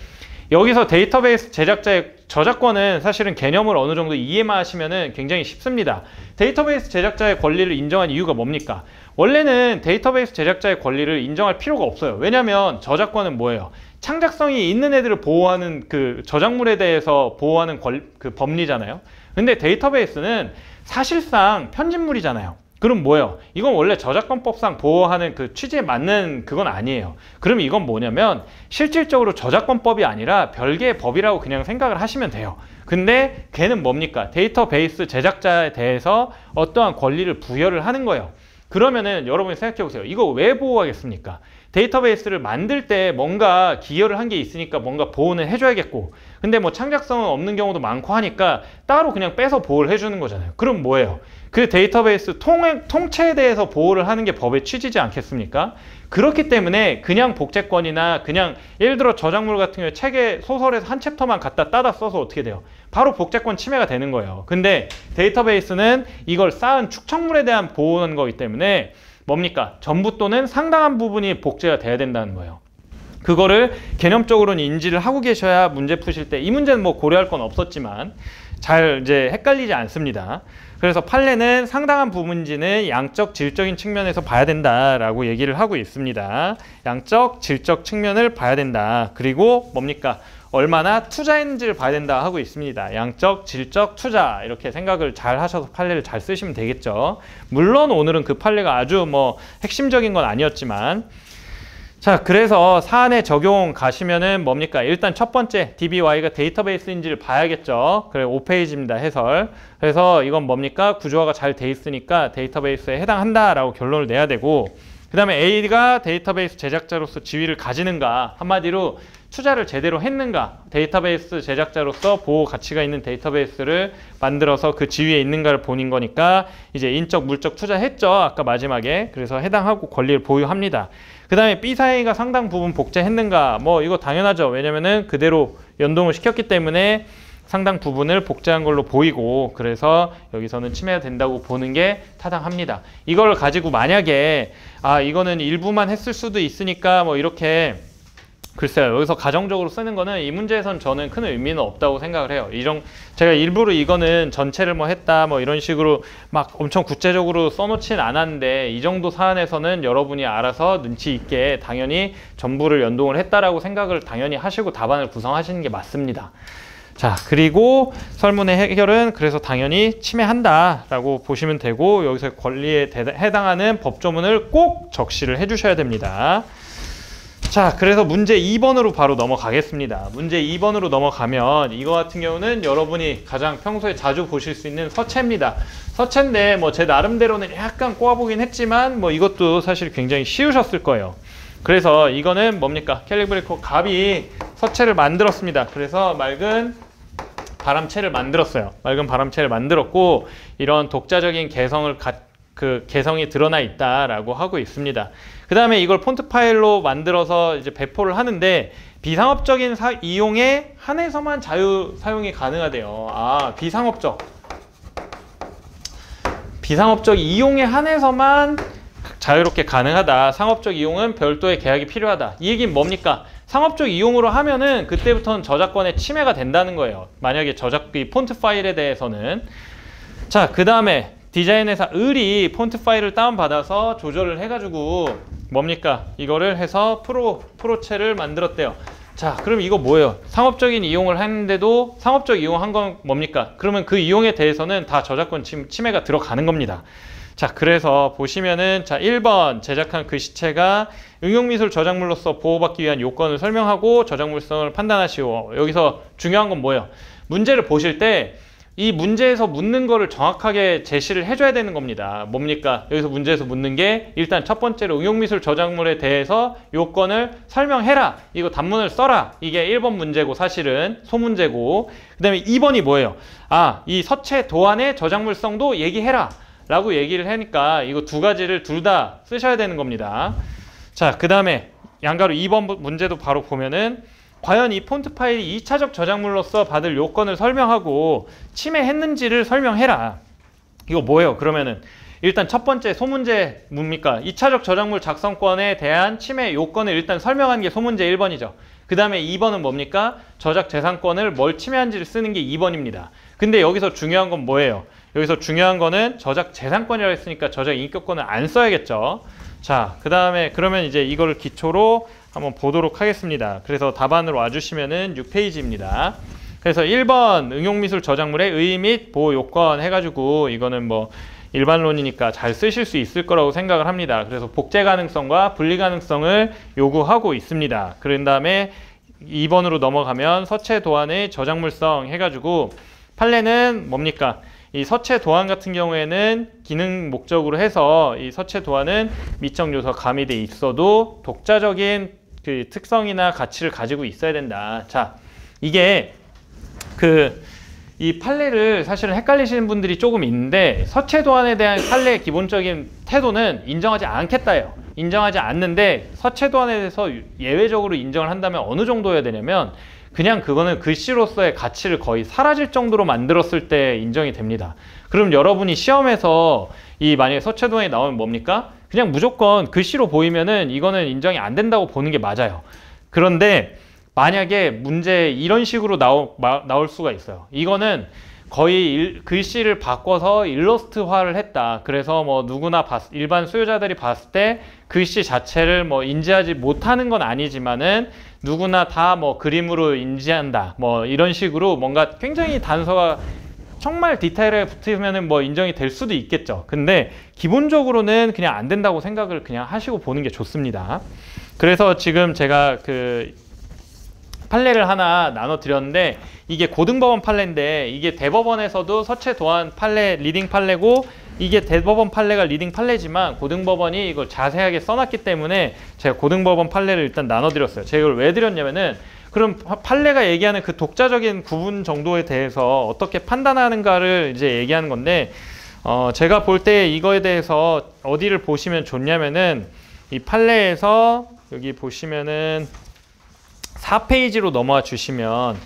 여기서 데이터베이스 제작자의 저작권은 사실은 개념을 어느 정도 이해만 하시면은 굉장히 쉽습니다. 데이터베이스 제작자의 권리를 인정한 이유가 뭡니까? 원래는 데이터베이스 제작자의 권리를 인정할 필요가 없어요. 왜냐하면 저작권은 뭐예요? 창작성이 있는 애들을 보호하는 그 저작물에 대해서 보호하는 그 법리잖아요. 근데 데이터베이스는 사실상 편집물이잖아요. 그럼 뭐예요? 이건 원래 저작권법상 보호하는 그 취지에 맞는 그건 아니에요. 그럼 이건 뭐냐면 실질적으로 저작권법이 아니라 별개의 법이라고 그냥 생각을 하시면 돼요. 근데 걔는 뭡니까? 데이터베이스 제작자에 대해서 어떠한 권리를 부여를 하는 거예요. 그러면은 여러분이 생각해 보세요. 이거 왜 보호하겠습니까? 데이터베이스를 만들 때 뭔가 기여를 한 게 있으니까 뭔가 보호는 해줘야겠고, 근데 뭐 창작성은 없는 경우도 많고 하니까 따로 그냥 빼서 보호를 해주는 거잖아요. 그럼 뭐예요? 그 데이터베이스 통째에 대해서 보호를 하는 게 법의 취지지 않겠습니까? 그렇기 때문에 그냥 복제권이나 그냥 예를 들어 저작물 같은 경우에 책에 소설에서 한 챕터만 갖다 따다 써서 어떻게 돼요? 바로 복제권 침해가 되는 거예요. 근데 데이터베이스는 이걸 쌓은 축적물에 대한 보호하는 거기 때문에 뭡니까? 전부 또는 상당한 부분이 복제가 돼야 된다는 거예요. 그거를 개념적으로는 인지를 하고 계셔야 문제 푸실 때, 이 문제는 뭐 고려할 건 없었지만 잘 이제 헷갈리지 않습니다. 그래서 판례는 상당한 부분인지는 양적, 질적인 측면에서 봐야 된다라고 얘기를 하고 있습니다. 양적, 질적 측면을 봐야 된다. 그리고 뭡니까? 얼마나 투자했는지를 봐야 된다 하고 있습니다. 양적, 질적, 투자 이렇게 생각을 잘 하셔서 판례를 잘 쓰시면 되겠죠. 물론 오늘은 그 판례가 아주 뭐 핵심적인 건 아니었지만, 자, 그래서 사안의 적용 가시면은 뭡니까? 일단 첫 번째 DBY가 데이터베이스인지를 봐야겠죠. 그래, 5페이지입니다. 해설. 그래서 이건 뭡니까? 구조화가 잘 돼 있으니까 데이터베이스에 해당한다라고 결론을 내야 되고, 그 다음에 A가 데이터베이스 제작자로서 지위를 가지는가, 한마디로 투자를 제대로 했는가, 데이터베이스 제작자로서 보호 가치가 있는 데이터베이스를 만들어서 그 지위에 있는가를 보는 거니까 이제 인적, 물적 투자했죠. 아까 마지막에. 그래서 해당하고 권리를 보유합니다. 그 다음에 B 사이가 상당 부분 복제했는가, 뭐 이거 당연하죠. 왜냐면은 그대로 연동을 시켰기 때문에 상당 부분을 복제한 걸로 보이고, 그래서 여기서는 침해가 된다고 보는 게 타당합니다. 이걸 가지고 만약에 이거는 일부만 했을 수도 있으니까 뭐 이렇게, 글쎄요, 여기서 가정적으로 쓰는 거는 이 문제에선 저는 큰 의미는 없다고 생각을 해요. 제가 일부러 이거는 전체를 뭐 했다 뭐 이런 식으로 막 엄청 구체적으로 써놓진 않았는데, 이 정도 사안에서는 여러분이 알아서 눈치 있게 당연히 전부를 연동을 했다라고 생각을 당연히 하시고 답안을 구성하시는 게 맞습니다. 자, 그리고 설문의 해결은 그래서 당연히 침해한다라고 보시면 되고, 여기서 권리에 해당하는 법조문을 꼭 적시를 해주셔야 됩니다. 자, 그래서 문제 2번으로 바로 넘어가겠습니다. 문제 2번으로 넘어가면 이거 같은 경우는 여러분이 가장 평소에 자주 보실 수 있는 서체입니다. 서체인데 뭐 제 나름대로는 약간 꼬아보긴 했지만 뭐 이것도 사실 굉장히 쉬우셨을 거예요. 그래서 이거는 뭡니까? 캘리브레이커 갑이 서체를 만들었습니다. 그래서 맑은 바람체를 만들었어요. 맑은 바람체를 만들었고, 이런 독자적인 개성이 드러나 있다라고 하고 있습니다. 그 다음에 이걸 폰트 파일로 만들어서 이제 배포를 하는데, 비상업적인 이용에 한해서만 자유 사용이 가능하대요. 비상업적 이용에 한해서만 자유롭게 가능하다. 상업적 이용은 별도의 계약이 필요하다. 이 얘기는 뭡니까? 상업적 이용으로 하면은 그때부터는 저작권의 침해가 된다는 거예요. 만약에 이 폰트 파일에 대해서는. 자, 그 다음에 디자인 회사 을이 폰트 파일을 다운받아서 조절을 해가지고 뭡니까? 이거를 해서 프로체를 만들었대요. 자, 그럼 이거 뭐예요? 상업적인 이용을 했는데도 상업적 이용한 건 뭡니까? 그러면 그 이용에 대해서는 다 저작권 침해가 들어가는 겁니다. 자, 그래서 보시면은 자, 1번 제작한 글씨체가 응용미술 저작물로서 보호받기 위한 요건을 설명하고 저작물성을 판단하시오. 여기서 중요한 건 뭐예요? 문제를 보실 때 이 문제에서 묻는 거를 정확하게 제시를 해줘야 되는 겁니다. 뭡니까? 여기서 문제에서 묻는 게 일단 첫 번째로 응용미술 저작물에 대해서 요건을 설명해라. 이거 단문을 써라. 이게 1번 문제고 사실은 소문제고. 그 다음에 2번이 뭐예요? 아, 이 서체 도안의 저작물성도 얘기해라. 라고 얘기를 하니까 이거 두 가지를 둘 다 쓰셔야 되는 겁니다. 자, 그 다음에 양가로 2번 문제도 바로 보면은 과연 이 폰트 파일이 2차적 저작물로서 받을 요건을 설명하고 침해했는지를 설명해라. 이거 뭐예요? 그러면은 일단 첫 번째 소문제 뭡니까? 2차적 저작물 작성권에 대한 침해 요건을 일단 설명한 게 소문제 1번이죠. 그 다음에 2번은 뭡니까? 저작 재산권을 뭘 침해한지를 쓰는 게 2번입니다. 근데 여기서 중요한 건 뭐예요? 여기서 중요한 거는 저작 재산권이라고 했으니까 저작 인격권을 안 써야겠죠. 자, 그 다음에 그러면 이제 이거를 기초로 한번 보도록 하겠습니다. 그래서 답안으로 와주시면은 6페이지입니다. 그래서 1번 응용미술 저작물의 의의 및 보호 요건 해가지고 이거는 뭐 일반론이니까 잘 쓰실 수 있을 거라고 생각을 합니다. 그래서 복제 가능성과 분리 가능성을 요구하고 있습니다. 그런 다음에 2번으로 넘어가면 서체 도안의 저작물성 해가지고 판례는 뭡니까? 이 서체 도안 같은 경우에는 기능 목적으로 해서 이 서체 도안은 미적 요소가 가미돼 있어도 독자적인 그 특성이나 가치를 가지고 있어야 된다. 자, 이게 이 판례를 사실은 헷갈리시는 분들이 조금 있는데 서체 도안에 대한 판례의 기본적인 태도는 인정하지 않겠다예요. 인정하지 않는데 서체 도안에 대해서 예외적으로 인정을 한다면 어느 정도여야 되냐면 그냥 그거는 글씨로서의 가치를 거의 사라질 정도로 만들었을 때 인정이 됩니다. 그럼 여러분이 시험에서 이 만약에 서체 도안이 나오면 뭡니까? 그냥 무조건 글씨로 보이면은 이거는 인정이 안 된다고 보는 게 맞아요. 그런데 만약에 문제 이런 식으로 나올 수가 있어요. 이거는 거의 글씨를 바꿔서 일러스트화를 했다. 그래서 뭐 누구나 일반 수요자들이 봤을 때 글씨 자체를 뭐 인지하지 못하는 건 아니지만은 누구나 다 뭐 그림으로 인지한다. 뭐 이런 식으로 뭔가 굉장히 단서가 정말 디테일에 붙으면은 뭐 인정이 될 수도 있겠죠. 근데 기본적으로는 그냥 안 된다고 생각을 그냥 하시고 보는 게 좋습니다. 그래서 지금 제가 그 판례를 하나 나눠 드렸는데 이게 고등법원 판례인데 이게 대법원에서도 서체 도안 판례 리딩 판례고 이게 대법원 판례가 리딩 판례지만 고등법원이 이걸 자세하게 써놨기 때문에 제가 고등법원 판례를 일단 나눠 드렸어요. 제가 이걸 왜 드렸냐면은 그럼 판례가 얘기하는 그 독자적인 구분 정도에 대해서 어떻게 판단하는가를 이제 얘기하는 건데 제가 볼 때 이거에 대해서 어디를 보시면 좋냐면은 이 판례에서 여기 보시면은 4페이지로 넘어와 주시면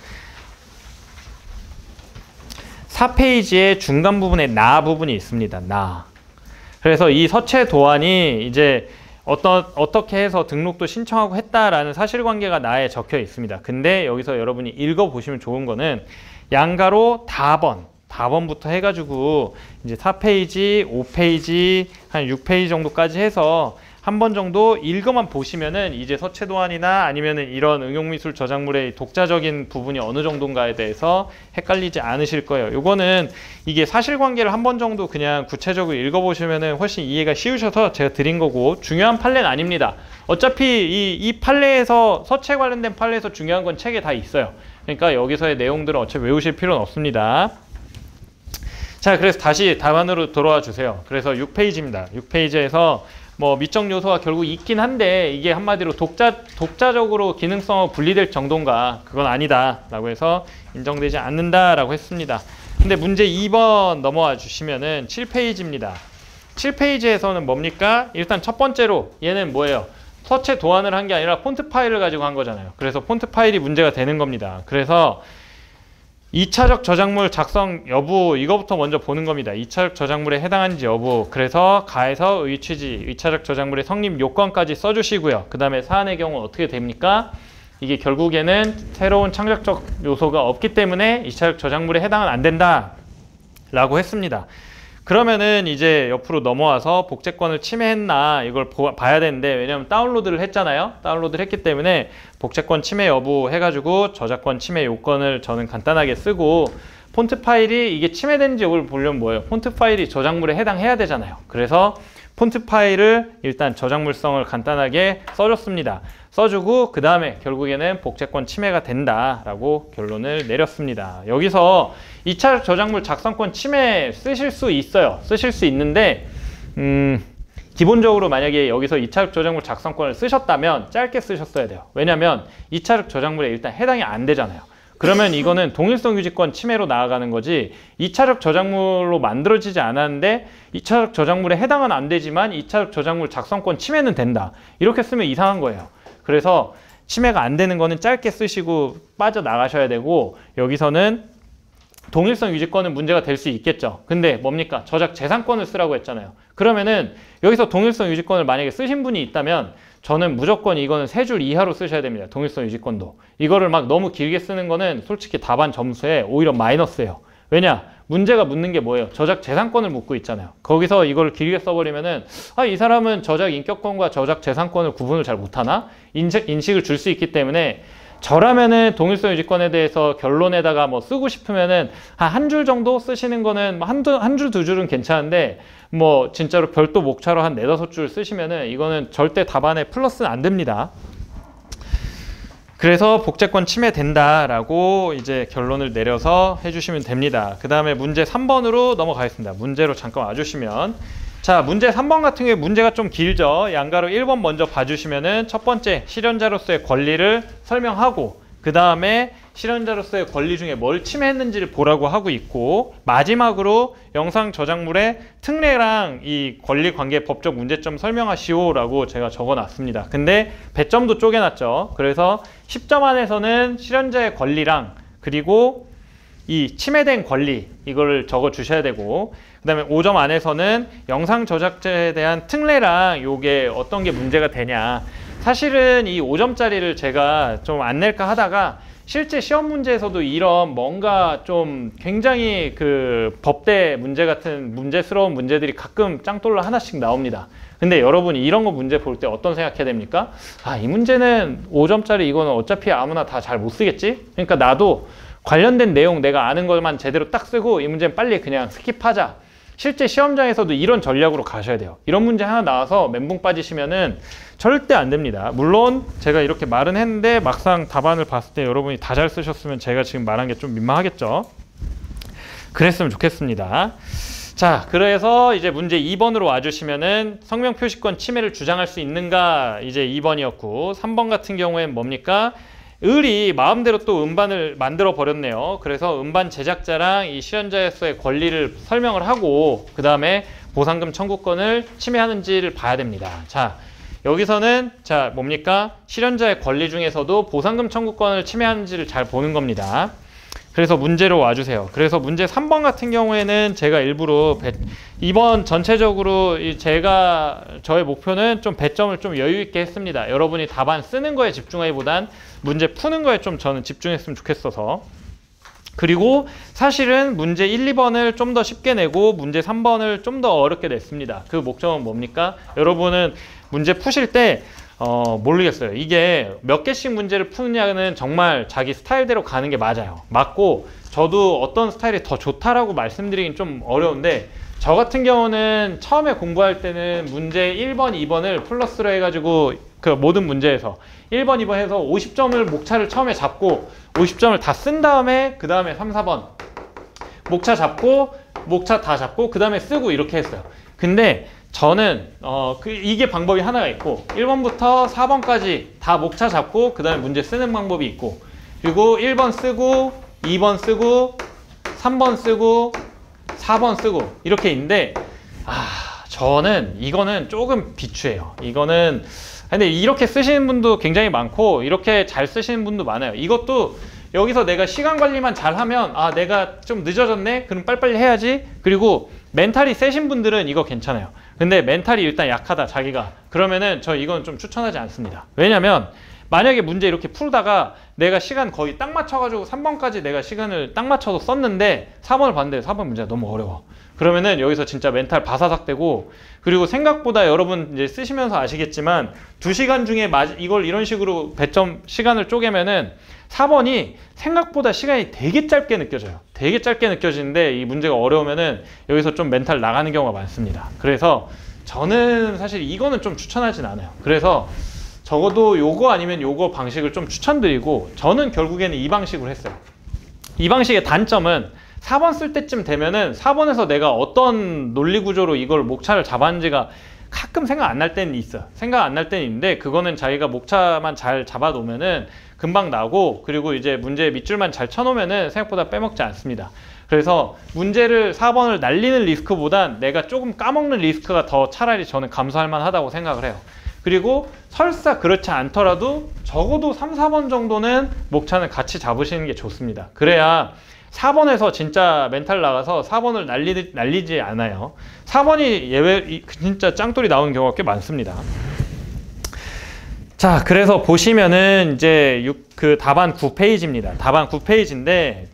4페이지의 중간 부분에 나 부분이 있습니다. 나. 그래서 이 서체 도안이 이제 어떻게 해서 등록도 신청하고 했다라는 사실관계가 나에 적혀 있습니다. 근데 여기서 여러분이 읽어보시면 좋은 거는 양가로 다번부터 해가지고 이제 4페이지, 5페이지, 한 6페이지 정도까지 해서 한 번 정도 읽어만 보시면은 이제 서체 도안이나 아니면은 이런 응용미술 저작물의 독자적인 부분이 어느 정도인가에 대해서 헷갈리지 않으실 거예요. 요거는 이게 사실관계를 한 번 정도 그냥 구체적으로 읽어보시면은 훨씬 이해가 쉬우셔서 제가 드린 거고 중요한 판례는 아닙니다. 어차피 이 판례에서 서체 관련된 판례에서 중요한 건 책에 다 있어요. 그러니까 여기서의 내용들은 어차피 외우실 필요는 없습니다. 자, 그래서 다시 답안으로 돌아와 주세요. 그래서 6페이지입니다. 6페이지에서 뭐 미적 요소가 결국 있긴 한데 이게 한마디로 독자적으로 기능성으로 분리될 정도인가? 그건 아니다 라고 해서 인정되지 않는다 라고 했습니다. 근데 문제 2번 넘어와 주시면은 7페이지입니다. 7페이지에서는 뭡니까? 일단 첫 번째로 얘는 뭐예요? 서체 도안을 한 게 아니라 폰트 파일을 가지고 한 거잖아요. 그래서 폰트 파일이 문제가 되는 겁니다. 그래서 2차적 저작물 작성 여부 이거부터 먼저 보는 겁니다. 2차적 저작물에 해당하는지 여부. 그래서 가에서 취지, 2차적 저작물의 성립 요건까지 써주시고요. 그 다음에 사안의 경우 어떻게 됩니까? 이게 결국에는 새로운 창작적 요소가 없기 때문에 2차적 저작물에 해당은 안 된다 라고 했습니다. 그러면은 이제 옆으로 넘어와서 복제권을 침해했나 이걸 봐야 되는데, 왜냐면 다운로드를 했잖아요. 다운로드를 했기 때문에 복제권 침해 여부 해가지고 저작권 침해 요건을 저는 간단하게 쓰고, 폰트 파일이 이게 침해된지 이걸 보려면 뭐예요? 폰트 파일이 저작물에 해당해야 되잖아요. 그래서 폰트 파일을 일단 저작물성을 간단하게 써줬습니다. 써주고 그 다음에 결국에는 복제권 침해가 된다라고 결론을 내렸습니다. 여기서 2차 저작물 작성권 침해 쓰실 수 있어요. 쓰실 수 있는데 기본적으로 만약에 여기서 2차적 저작물 작성권을 쓰셨다면 짧게 쓰셨어야 돼요. 왜냐면 2차적 저작물에 일단 해당이 안 되잖아요. 그러면 이거는 동일성 유지권 침해로 나아가는 거지, 2차적 저작물로 만들어지지 않았는데 2차적 저작물에 해당은 안 되지만 2차적 저작물 작성권 침해는 된다. 이렇게 쓰면 이상한 거예요. 그래서 침해가 안 되는 거는 짧게 쓰시고 빠져나가셔야 되고, 여기서는 동일성 유지권은 문제가 될 수 있겠죠. 근데 뭡니까? 저작 재산권을 쓰라고 했잖아요. 그러면은 여기서 동일성 유지권을 만약에 쓰신 분이 있다면 저는 무조건 이거는 3줄 이하로 쓰셔야 됩니다. 동일성 유지권도. 이거를 막 너무 길게 쓰는 거는 솔직히 답안 점수에 오히려 마이너스예요. 왜냐? 문제가 묻는 게 뭐예요? 저작 재산권을 묻고 있잖아요. 거기서 이걸 길게 써버리면은 이 사람은 저작 인격권과 저작 재산권을 구분을 잘 못하나? 인식을 줄 수 있기 때문에, 저라면은 동일성 유지권에 대해서 결론에다가 뭐 쓰고 싶으면은 한 줄 정도 쓰시는 거는 한 줄, 두 줄은 괜찮은데, 뭐 진짜로 별도 목차로 한 4-5줄 쓰시면은 이거는 절대 답안에 플러스는 안 됩니다. 그래서 복제권 침해된다라고 이제 결론을 내려서 해주시면 됩니다. 그 다음에 문제 3번으로 넘어가겠습니다. 문제로 잠깐 와주시면, 자, 문제 3번 같은 경우에 문제가 좀 길죠. 양가로 1번 먼저 봐주시면은 첫 번째 실현자로서의 권리를 설명하고, 그 다음에 실현자로서의 권리 중에 뭘 침해했는지를 보라고 하고 있고, 마지막으로 영상 저작물의 특례랑 이 권리 관계 법적 문제점 설명하시오 라고 제가 적어놨습니다. 근데 배점도 쪼개놨죠. 그래서 10점 안에서는 실현자의 권리랑 그리고 이 침해된 권리 이거를 적어 주셔야 되고, 그 다음에 5점 안에서는 영상 저작자에 대한 특례랑 요게 어떤 게 문제가 되냐. 사실은 이 5점짜리를 제가 좀 안 낼까 하다가 실제 시험 문제에서도 이런 뭔가 좀 굉장히 그 법대 문제 같은 문제스러운 문제들이 가끔 짱돌로 하나씩 나옵니다. 근데 여러분이 이런 거 문제 볼 때 어떤 생각해야 됩니까? 이 문제는 5점짜리 이거는 어차피 아무나 다 잘 못 쓰겠지? 그러니까 나도 관련된 내용 내가 아는 것만 제대로 딱 쓰고 이 문제는 빨리 그냥 스킵하자. 실제 시험장에서도 이런 전략으로 가셔야 돼요. 이런 문제 하나 나와서 멘붕 빠지시면은 절대 안 됩니다. 물론 제가 이렇게 말은 했는데 막상 답안을 봤을 때 여러분이 다 잘 쓰셨으면 제가 지금 말한 게 좀 민망하겠죠. 그랬으면 좋겠습니다. 자, 그래서 이제 문제 2번으로 와주시면은 성명 표시권 침해를 주장할 수 있는가 이제 2번이었고, 3번 같은 경우엔 뭡니까? 을이 마음대로 또 음반을 만들어 버렸네요. 그래서 음반 제작자랑 이 실현자로서의 권리를 설명을 하고 그 다음에 보상금 청구권을 침해하는지를 봐야 됩니다. 자, 여기서는 자 뭡니까? 실현자의 권리 중에서도 보상금 청구권을 침해하는지를 잘 보는 겁니다. 그래서 문제로 와주세요. 그래서 문제 3번 같은 경우에는 제가 일부러 이번 전체적으로 저의 목표는 좀 배점을 좀 여유 있게 했습니다. 여러분이 답안 쓰는 거에 집중하기보단 문제 푸는 거에 좀 저는 집중했으면 좋겠어서. 그리고 사실은 문제 1, 2번을 좀 더 쉽게 내고 문제 3번을 좀 더 어렵게 냈습니다. 그 목적은 뭡니까? 여러분은 문제 푸실 때 모르겠어요. 이게 몇 개씩 문제를 푸느냐는 정말 자기 스타일대로 가는 게 맞아요. 맞고 저도 어떤 스타일이 더 좋다라고 말씀드리긴 좀 어려운데, 저 같은 경우는 처음에 공부할 때는 문제 1번, 2번을 플러스로 해가지고 그 모든 문제에서 1번, 2번 해서 50점을 목차를 처음에 잡고 50점을 다 쓴 다음에 그 다음에 3, 4번 목차 잡고 목차 다 잡고 그 다음에 쓰고 이렇게 했어요. 근데 저는 이게 방법이 하나가 있고 1번부터 4번까지 다 목차 잡고 그 다음에 문제 쓰는 방법이 있고, 그리고 1번 쓰고 2번 쓰고 3번 쓰고 4번 쓰고 이렇게 있는데 저는 이거는 조금 비추해요. 이거는 근데 이렇게 쓰시는 분도 굉장히 많고 이렇게 잘 쓰시는 분도 많아요. 이것도 여기서 내가 시간 관리만 잘하면 내가 좀 늦어졌네? 그럼 빨리빨리 해야지. 그리고 멘탈이 세신 분들은 이거 괜찮아요. 근데 멘탈이 일단 약하다 자기가, 그러면은 저 이건 좀 추천하지 않습니다. 왜냐면 만약에 문제 이렇게 풀다가 내가 시간 거의 딱 맞춰가지고 3번까지 내가 시간을 딱 맞춰서 썼는데 4번을 봤는데 4번 문제가 너무 어려워. 그러면은 여기서 진짜 멘탈 바사삭 되고, 그리고 생각보다 여러분 이제 쓰시면서 아시겠지만 2시간 중에 이걸 이런 식으로 배점 시간을 쪼개면은 4번이 생각보다 시간이 되게 짧게 느껴져요. 되게 짧게 느껴지는데 이 문제가 어려우면은 여기서 좀 멘탈 나가는 경우가 많습니다. 그래서 저는 사실 이거는 좀 추천하진 않아요. 그래서 적어도 요거 아니면 요거 방식을 좀 추천드리고, 저는 결국에는 이 방식으로 했어요. 이 방식의 단점은 4번 쓸 때쯤 되면은 4번에서 내가 어떤 논리 구조로 이걸 목차를 잡았는지가 가끔 생각 안 날 때는 있어요. 생각 안 날 때는 있는데, 그거는 자기가 목차만 잘 잡아 놓으면은 금방 나고, 그리고 이제 문제 밑줄만 잘 쳐놓으면은 생각보다 빼먹지 않습니다. 그래서 문제를 4번을 날리는 리스크보단 내가 조금 까먹는 리스크가 더 차라리 저는 감수할 만하다고 생각을 해요. 그리고 설사 그렇지 않더라도 적어도 3, 4번 정도는 목차는 같이 잡으시는 게 좋습니다. 그래야 4번에서 진짜 멘탈 나가서 4번을 날리지 않아요. 4번이 예외, 진짜 짱돌이 나오는 경우가 꽤 많습니다. 자, 그래서 보시면은 이제 그 답안 9페이지입니다. 답안 9페이지인데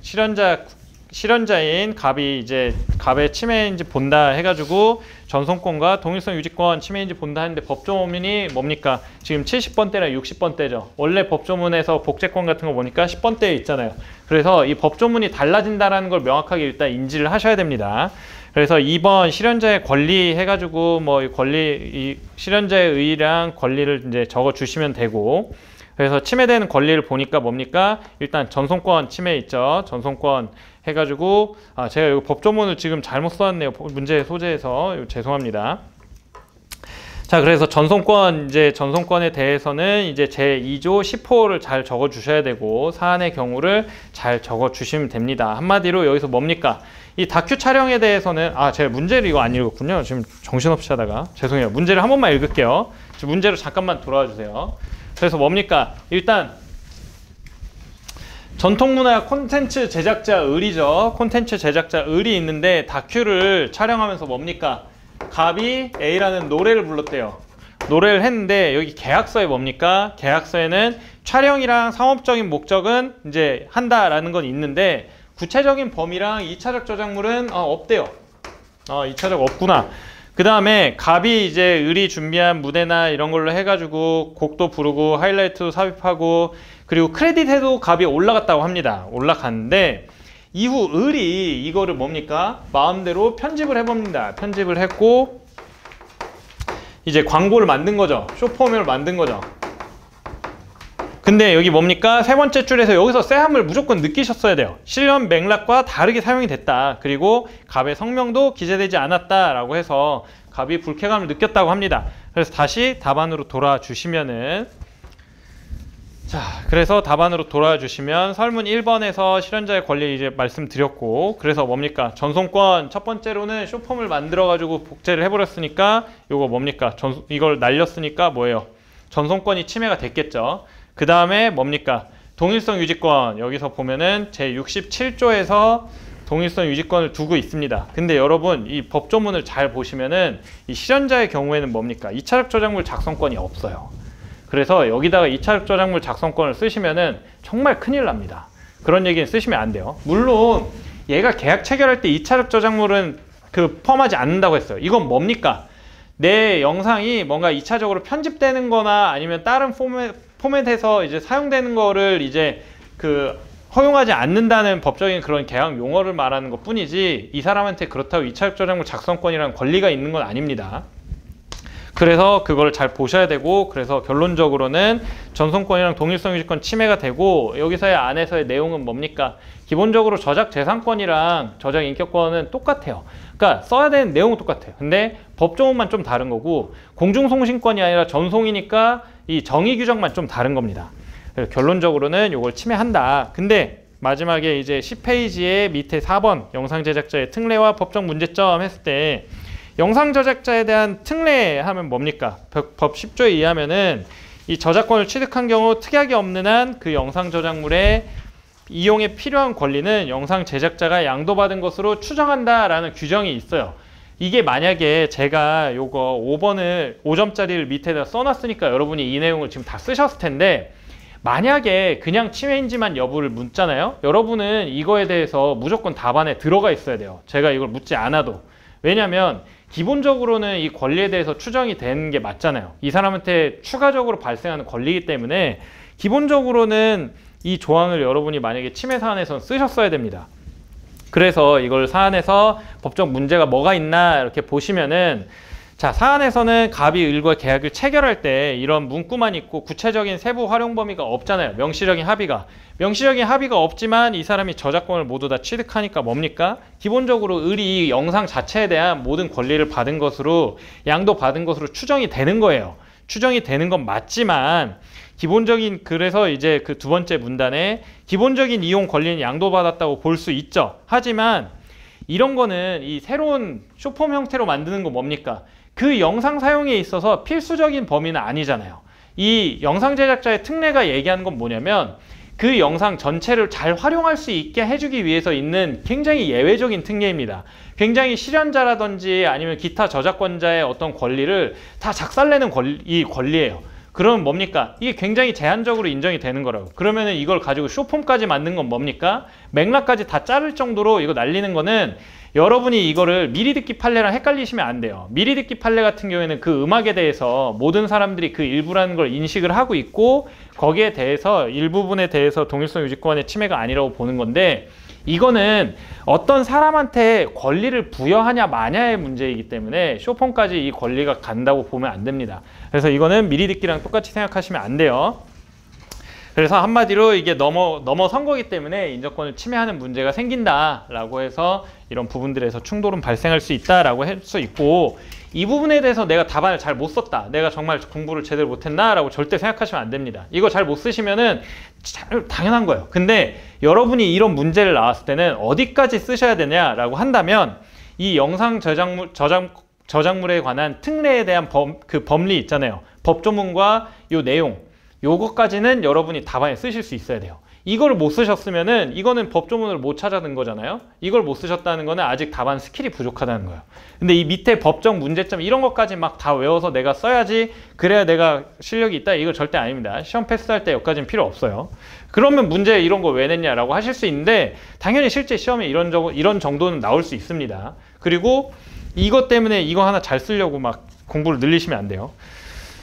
실현자인 갑이 이제 갑의 침해인지 본다 해가지고 전송권과 동일성 유지권 침해인지 본다 했는데 법조문이 뭡니까? 지금 70번대랑 60번대죠. 원래 법조문에서 복제권 같은 거 보니까 10번대에 있잖아요. 그래서 이 법조문이 달라진다라는 걸 명확하게 일단 인지를 하셔야 됩니다. 그래서 2번 실현자의 권리 해가지고 뭐 이 실현자의 의의랑 권리를 이제 적어 주시면 되고, 그래서 침해되는 권리를 보니까 뭡니까? 일단 전송권 침해 있죠. 전송권 해가지고 제가 여기 법조문을 지금 잘못 써놨네요. 문제 소재에서 죄송합니다. 자, 그래서 전송권에 대해서는 이제 제2조 10호를 잘 적어 주셔야 되고, 사안의 경우를 잘 적어 주시면 됩니다. 한마디로 여기서 뭡니까? 이 다큐 촬영에 대해서는 제가 문제를 이거 안 읽었군요. 지금 정신없이 하다가 죄송해요. 문제를 한 번만 읽을게요. 문제로 잠깐만 돌아와 주세요. 그래서 뭡니까? 일단 전통문화 콘텐츠 제작자 의리죠. 콘텐츠 제작자 의리 있는데 다큐를 촬영하면서 뭡니까? 갑이 A라는 노래를 불렀대요. 노래를 했는데 여기 계약서에 뭡니까? 계약서에는 촬영이랑 상업적인 목적은 이제 한다라는 건 있는데 구체적인 범위랑 2차적 저작물은 없대요. 2차적 없구나. 그 다음에 갑이 이제 의리 준비한 무대나 이런 걸로 해가지고 곡도 부르고 하이라이트도 삽입하고, 그리고 크레딧에도 갑이 올라갔다고 합니다. 올라갔는데 이후 의리 이거를 뭡니까? 마음대로 편집을 해봅니다. 편집을 했고 이제 광고를 만든 거죠. 쇼폼을 만든 거죠. 근데 여기 뭡니까? 세 번째 줄에서 여기서 쎄함을 무조건 느끼셨어야 돼요. 실현 맥락과 다르게 사용이 됐다. 그리고 갑의 성명도 기재되지 않았다라고 해서 갑이 불쾌감을 느꼈다고 합니다. 그래서 다시 답안으로 돌아와 주시면은, 자, 그래서 답안으로 돌아와 주시면 설문 1번에서 실현자의 권리 이제 말씀드렸고, 그래서 뭡니까? 전송권 첫 번째로는 쇼폼을 만들어 가지고 복제를 해버렸으니까 요거 뭡니까? 이걸 날렸으니까 뭐예요? 전송권이 침해가 됐겠죠. 그 다음에 뭡니까? 동일성 유지권. 여기서 보면은 제67조에서 동일성 유지권을 두고 있습니다. 근데 여러분 이 법조문을 잘 보시면은 이 실현자의 경우에는 뭡니까? 2차적 저작물 작성권이 없어요. 그래서 여기다가 2차적 저작물 작성권을 쓰시면은 정말 큰일 납니다. 그런 얘기는 쓰시면 안 돼요. 물론 얘가 계약 체결할 때 2차적 저작물은 포함하지 않는다고 했어요. 이건 뭡니까? 내 영상이 뭔가 2차적으로 편집되는 거나 아니면 다른 포맷에서 이제 사용되는 거를 이제 허용하지 않는다는 법적인 그런 계약 용어를 말하는 것 뿐이지, 이 사람한테 그렇다고 2차적 저작물 작성권이라는 권리가 있는 건 아닙니다. 그래서 그걸 잘 보셔야 되고, 그래서 결론적으로는 전송권이랑 동일성 유지권 침해가 되고, 여기서의 안에서의 내용은 뭡니까? 기본적으로 저작 재산권이랑 저작 인격권은 똑같아요. 그러니까 써야 되는 내용은 똑같아요. 근데 법조문만 좀 다른 거고, 공중송신권이 아니라 전송이니까 이 정의 규정만 좀 다른 겁니다. 결론적으로는 이걸 침해한다. 근데 마지막에 이제 10페이지의 밑에 4번 영상 제작자의 특례와 법적 문제점 했을 때, 영상 제작자에 대한 특례 하면 뭡니까? 법 10조에 의하면은 이 저작권을 취득한 경우 특약이 없는 한 그 영상 저작물의 이용에 필요한 권리는 영상 제작자가 양도받은 것으로 추정한다라는 규정이 있어요. 이게 만약에 제가 요거 5번을 5점짜리를 밑에다 써놨으니까 여러분이 이 내용을 지금 다 쓰셨을 텐데, 만약에 그냥 치매인지만 여부를 묻잖아요. 여러분은 이거에 대해서 무조건 답안에 들어가 있어야 돼요. 제가 이걸 묻지 않아도. 왜냐면 기본적으로는 이 권리에 대해서 추정이 되는 게 맞잖아요. 이 사람한테 추가적으로 발생하는 권리이기 때문에 기본적으로는 이 조항을 여러분이 만약에 치매 사안에서 쓰셨어야 됩니다. 그래서 이걸 사안에서 법적 문제가 뭐가 있나 이렇게 보시면은, 자, 사안에서는 갑이 을과 계약을 체결할 때 이런 문구만 있고 구체적인 세부 활용 범위가 없잖아요. 명시적인 합의가. 명시적인 합의가 없지만 이 사람이 저작권을 모두 다 취득하니까 뭡니까? 기본적으로 을이 이 영상 자체에 대한 모든 권리를 받은 것으로, 양도 받은 것으로 추정이 되는 거예요. 추정이 되는 건 맞지만 기본적인, 그래서 이제 그 두 번째 문단에 기본적인 이용 권리는 양도받았다고 볼 수 있죠. 하지만 이런 거는 이 새로운 쇼폼 형태로 만드는 거 뭡니까? 그 영상 사용에 있어서 필수적인 범위는 아니잖아요. 이 영상 제작자의 특례가 얘기하는 건 뭐냐면, 그 영상 전체를 잘 활용할 수 있게 해주기 위해서 있는 굉장히 예외적인 특례입니다. 굉장히 실현자라든지 아니면 기타 저작권자의 어떤 권리를 다 작살내는 권리예요. 그러면 뭡니까? 이게 굉장히 제한적으로 인정이 되는 거라고. 그러면은 이걸 가지고 쇼폼까지 만든 건 뭡니까? 맥락까지 다 자를 정도로 이거 날리는 거는, 여러분이 이거를 미리 듣기 판례랑 헷갈리시면 안 돼요. 미리 듣기 판례 같은 경우에는 그 음악에 대해서 모든 사람들이 그 일부라는 걸 인식을 하고 있고, 거기에 대해서 일부분에 대해서 동일성 유지권의 침해가 아니라고 보는 건데, 이거는 어떤 사람한테 권리를 부여하냐 마냐의 문제이기 때문에 쇼폼까지 이 권리가 간다고 보면 안 됩니다. 그래서 이거는 미리 듣기랑 똑같이 생각하시면 안 돼요. 그래서 한마디로 이게 넘어선 거기 때문에 인정권을 침해하는 문제가 생긴다라고 해서 이런 부분들에서 충돌은 발생할 수 있다라고 할 수 있고, 이 부분에 대해서 내가 답안을 잘 못 썼다, 내가 정말 공부를 제대로 못했나 라고 절대 생각하시면 안 됩니다. 이거 잘 못 쓰시면은 당연한 거예요. 근데 여러분이 이런 문제를 나왔을 때는 어디까지 쓰셔야 되냐라고 한다면, 이 영상 저작물에 관한 특례에 대한 법리 있잖아요. 법조문과 요 내용, 요거까지는 여러분이 답안에 쓰실 수 있어야 돼요. 이걸 못 쓰셨으면은 이거는 법조문을 못 찾아낸 거잖아요. 이걸 못 쓰셨다는 거는 아직 답안 스킬이 부족하다는 거예요. 근데 이 밑에 법적 문제점 이런 것까지 막 다 외워서 내가 써야지, 그래야 내가 실력이 있다, 이거 절대 아닙니다. 시험 패스할 때 여기까지는 필요 없어요. 그러면 문제 이런 거 왜 냈냐라고 하실 수 있는데, 당연히 실제 시험에 이런 정도는 나올 수 있습니다. 그리고 이것 때문에 이거 하나 잘 쓰려고 막 공부를 늘리시면 안 돼요.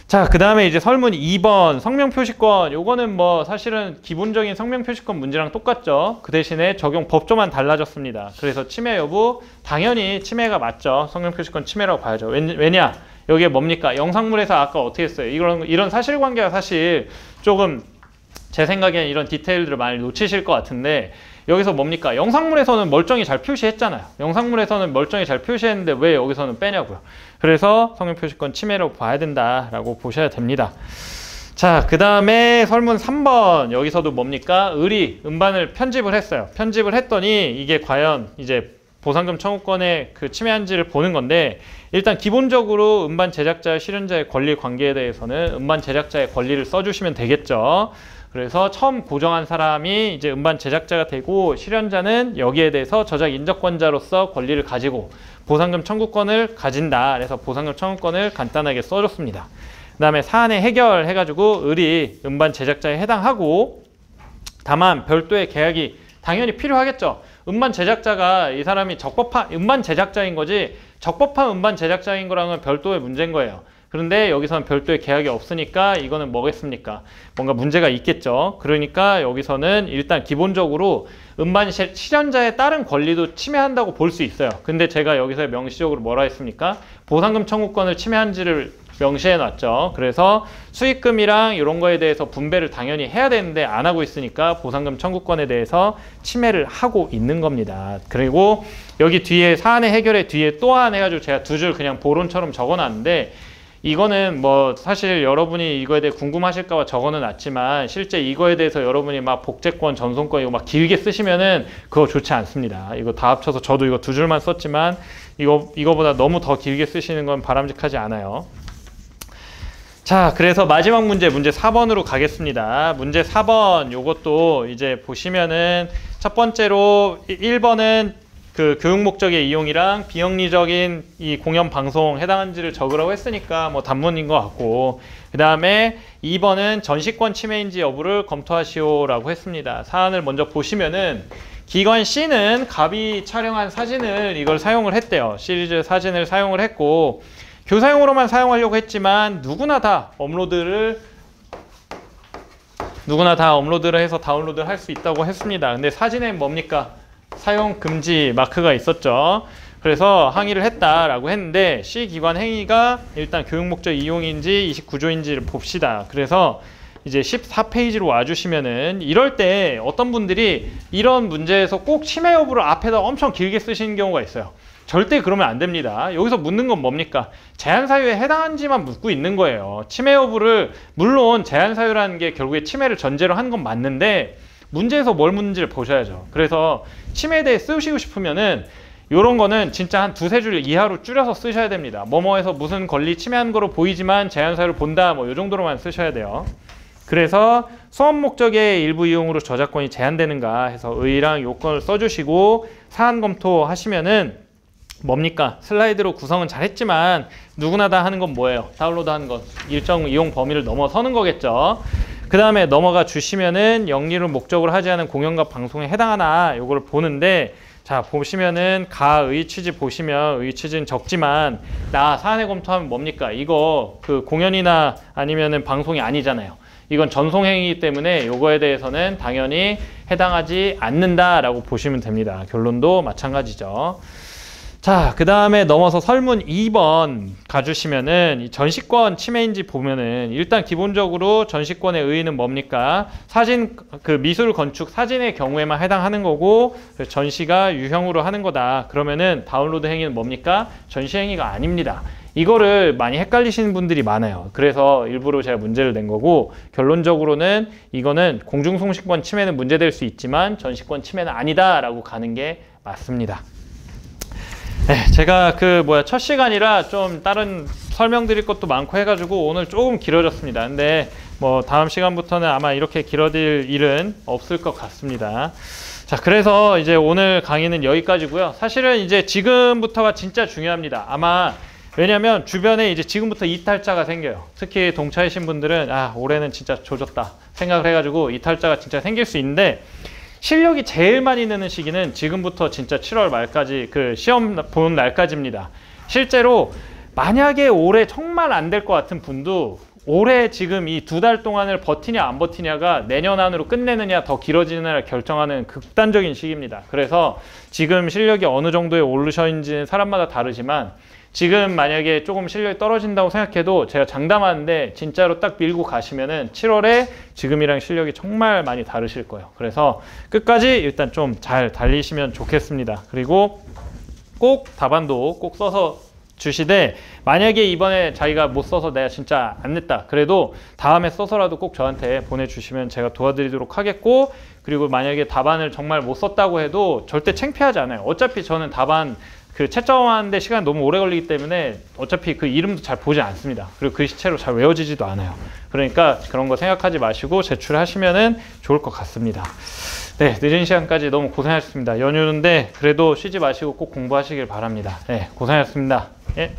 자, 그 다음에 이제 설문 2번 성명표시권. 요거는 뭐 사실은 기본적인 성명표시권 문제랑 똑같죠. 그 대신에 적용 법조만 달라졌습니다. 그래서 침해 여부, 당연히 침해가 맞죠. 성명표시권 침해라고 봐야죠. 왜냐? 여기에 뭡니까? 영상물에서 아까 어떻게 했어요? 이런 사실관계가 사실 조금 제 생각에는 이런 디테일들을 많이 놓치실 것 같은데, 여기서 뭡니까? 영상물에서는 멀쩡히 잘 표시했잖아요. 영상물에서는 멀쩡히 잘 표시했는데 왜 여기서는 빼냐고요. 그래서 성명표시권 침해라고 봐야 된다라고 보셔야 됩니다. 자, 그 다음에 설문 3번. 여기서도 뭡니까? 을이 음반을 편집을 했어요. 편집을 했더니 이게 과연 이제 보상금 청구권의 그 침해한지를 보는 건데, 일단 기본적으로 음반 제작자, 실현자의 권리 관계에 대해서는 음반 제작자의 권리를 써주시면 되겠죠. 그래서 처음 고정한 사람이 이제 음반 제작자가 되고, 실현자는 여기에 대해서 저작 인정권자로서 권리를 가지고 보상금 청구권을 가진다. 그래서 보상금 청구권을 간단하게 써줬습니다. 그 다음에 사안의 해결 해가지고 을이 음반 제작자에 해당하고, 다만 별도의 계약이 당연히 필요하겠죠. 음반 제작자가 이 사람이 적법한 음반 제작자인 거지, 적법한 음반 제작자인 거랑은 별도의 문제인 거예요. 그런데 여기서는 별도의 계약이 없으니까 이거는 뭐겠습니까? 뭔가 문제가 있겠죠. 그러니까 여기서는 일단 기본적으로 음반 실현자의 다른 권리도 침해한다고 볼 수 있어요. 근데 제가 여기서 명시적으로 뭐라 했습니까? 보상금 청구권을 침해한지를 명시해 놨죠. 그래서 수익금이랑 이런 거에 대해서 분배를 당연히 해야 되는데 안 하고 있으니까 보상금 청구권에 대해서 침해를 하고 있는 겁니다. 그리고 여기 뒤에 사안의 해결의 뒤에 또한 해가지고 제가 두 줄 그냥 보론처럼 적어 놨는데, 이거는 뭐 사실 여러분이 이거에 대해 궁금하실까 봐 적어는 놨지만, 실제 이거에 대해서 여러분이 막 복제권, 전송권 이거 막 길게 쓰시면은 그거 좋지 않습니다. 이거 다 합쳐서 저도 이거 두 줄만 썼지만 이거보다 너무 더 길게 쓰시는 건 바람직하지 않아요. 자, 그래서 마지막 문제 4번으로 가겠습니다. 문제 4번 요것도 이제 보시면은 첫 번째로 1번은 그 교육 목적의 이용이랑 비영리적인 이 공연 방송 해당하는지를 적으라고 했으니까 뭐 단문인 것 같고, 그 다음에 2번은 전시권 침해인지 여부를 검토하시오라고 했습니다. 사안을 먼저 보시면은 기관 C는 갑이 촬영한 사진을 이걸 사용을 했대요. 시리즈 사진을 사용을 했고, 교사용으로만 사용하려고 했지만 누구나 다 업로드를 해서 다운로드를 할 수 있다고 했습니다. 근데 사진에 뭡니까? 사용 금지 마크가 있었죠. 그래서 항의를 했다라고 했는데, C 기관 행위가 일단 교육 목적 이용인지 29조인지를 봅시다. 그래서 이제 14페이지로 와주시면은 이럴 때 어떤 분들이 이런 문제에서 꼭 침해 여부를 앞에다 엄청 길게 쓰시는 경우가 있어요. 절대 그러면 안 됩니다. 여기서 묻는 건 뭡니까? 제한 사유에 해당한지만 묻고 있는 거예요. 침해 여부를, 물론 제한 사유라는 게 결국에 침해를 전제로 하는 건 맞는데 문제에서 뭘 묻는지를 보셔야죠. 그래서 침해에 대해 쓰시고 싶으면은 요런 거는 진짜 한 두세 줄 이하로 줄여서 쓰셔야 됩니다. 뭐뭐해서 무슨 권리 침해한 거로 보이지만 제한 사유를 본다, 뭐 요 정도로만 쓰셔야 돼요. 그래서 수업 목적의 일부 이용으로 저작권이 제한되는가 해서 의의랑 요건을 써주시고 사안 검토하시면은 뭡니까? 슬라이드로 구성은 잘했지만 누구나 다 하는 건 뭐예요? 다운로드 하는 건 일정 이용 범위를 넘어서는 거겠죠. 그 다음에 넘어가 주시면은 영리를 목적으로 하지 않은 공연과 방송에 해당하나 요거를 보는데, 자 보시면은 가의 취지 보시면 의 취지는 적지만 나 사안에 검토하면 뭡니까? 이거 그 공연이나 아니면은 방송이 아니잖아요. 이건 전송행위이기 때문에 요거에 대해서는 당연히 해당하지 않는다라고 보시면 됩니다. 결론도 마찬가지죠. 자, 그 다음에 넘어서 설문 2번 가주시면은 이 전시권 침해인지 보면은 일단 기본적으로 전시권의 의의는 뭡니까? 사진, 그 미술 건축 사진의 경우에만 해당하는 거고 전시가 유형으로 하는 거다. 그러면은 다운로드 행위는 뭡니까? 전시 행위가 아닙니다. 이거를 많이 헷갈리시는 분들이 많아요. 그래서 일부러 제가 문제를 낸 거고, 결론적으로는 이거는 공중송신권 침해는 문제될 수 있지만 전시권 침해는 아니다라고 가는 게 맞습니다. 네, 제가 첫 시간이라 좀 다른 설명드릴 것도 많고 해가지고 오늘 조금 길어졌습니다. 근데 뭐 다음 시간부터는 아마 이렇게 길어질 일은 없을 것 같습니다. 자, 그래서 이제 오늘 강의는 여기까지고요. 사실은 이제 지금부터가 진짜 중요합니다. 아마 왜냐면 주변에 이제 지금부터 이탈자가 생겨요. 특히 동차이신 분들은 올해는 진짜 조졌다 생각을 해가지고 이탈자가 진짜 생길 수 있는데, 실력이 제일 많이 느는 시기는 지금부터 진짜 7월 말까지 그 시험 보는 날까지입니다. 실제로 만약에 올해 정말 안 될 것 같은 분도 올해 지금 이 2달 동안을 버티냐 안 버티냐가 내년 안으로 끝내느냐 더 길어지느냐를 결정하는 극단적인 시기입니다. 그래서 지금 실력이 어느 정도에 오르셔있는지는 사람마다 다르지만 지금 만약에 조금 실력이 떨어진다고 생각해도 제가 장담하는데 진짜로 딱 밀고 가시면은 7월에 지금이랑 실력이 정말 많이 다르실 거예요. 그래서 끝까지 일단 좀 잘 달리시면 좋겠습니다. 그리고 꼭 답안도 꼭 써서 주시되, 만약에 이번에 자기가 못 써서 내가 진짜 안 냈다 그래도 다음에 써서라도 꼭 저한테 보내주시면 제가 도와드리도록 하겠고, 그리고 만약에 답안을 정말 못 썼다고 해도 절대 창피하지 않아요. 어차피 저는 답안 채점하는데 시간이 너무 오래 걸리기 때문에 어차피 그 이름도 잘 보지 않습니다. 그리고 글씨체로 잘 외워지지도 않아요. 그러니까 그런 거 생각하지 마시고 제출하시면은 좋을 것 같습니다. 네, 늦은 시간까지 너무 고생하셨습니다. 연휴인데 그래도 쉬지 마시고 꼭 공부하시길 바랍니다. 네, 고생하셨습니다. 예.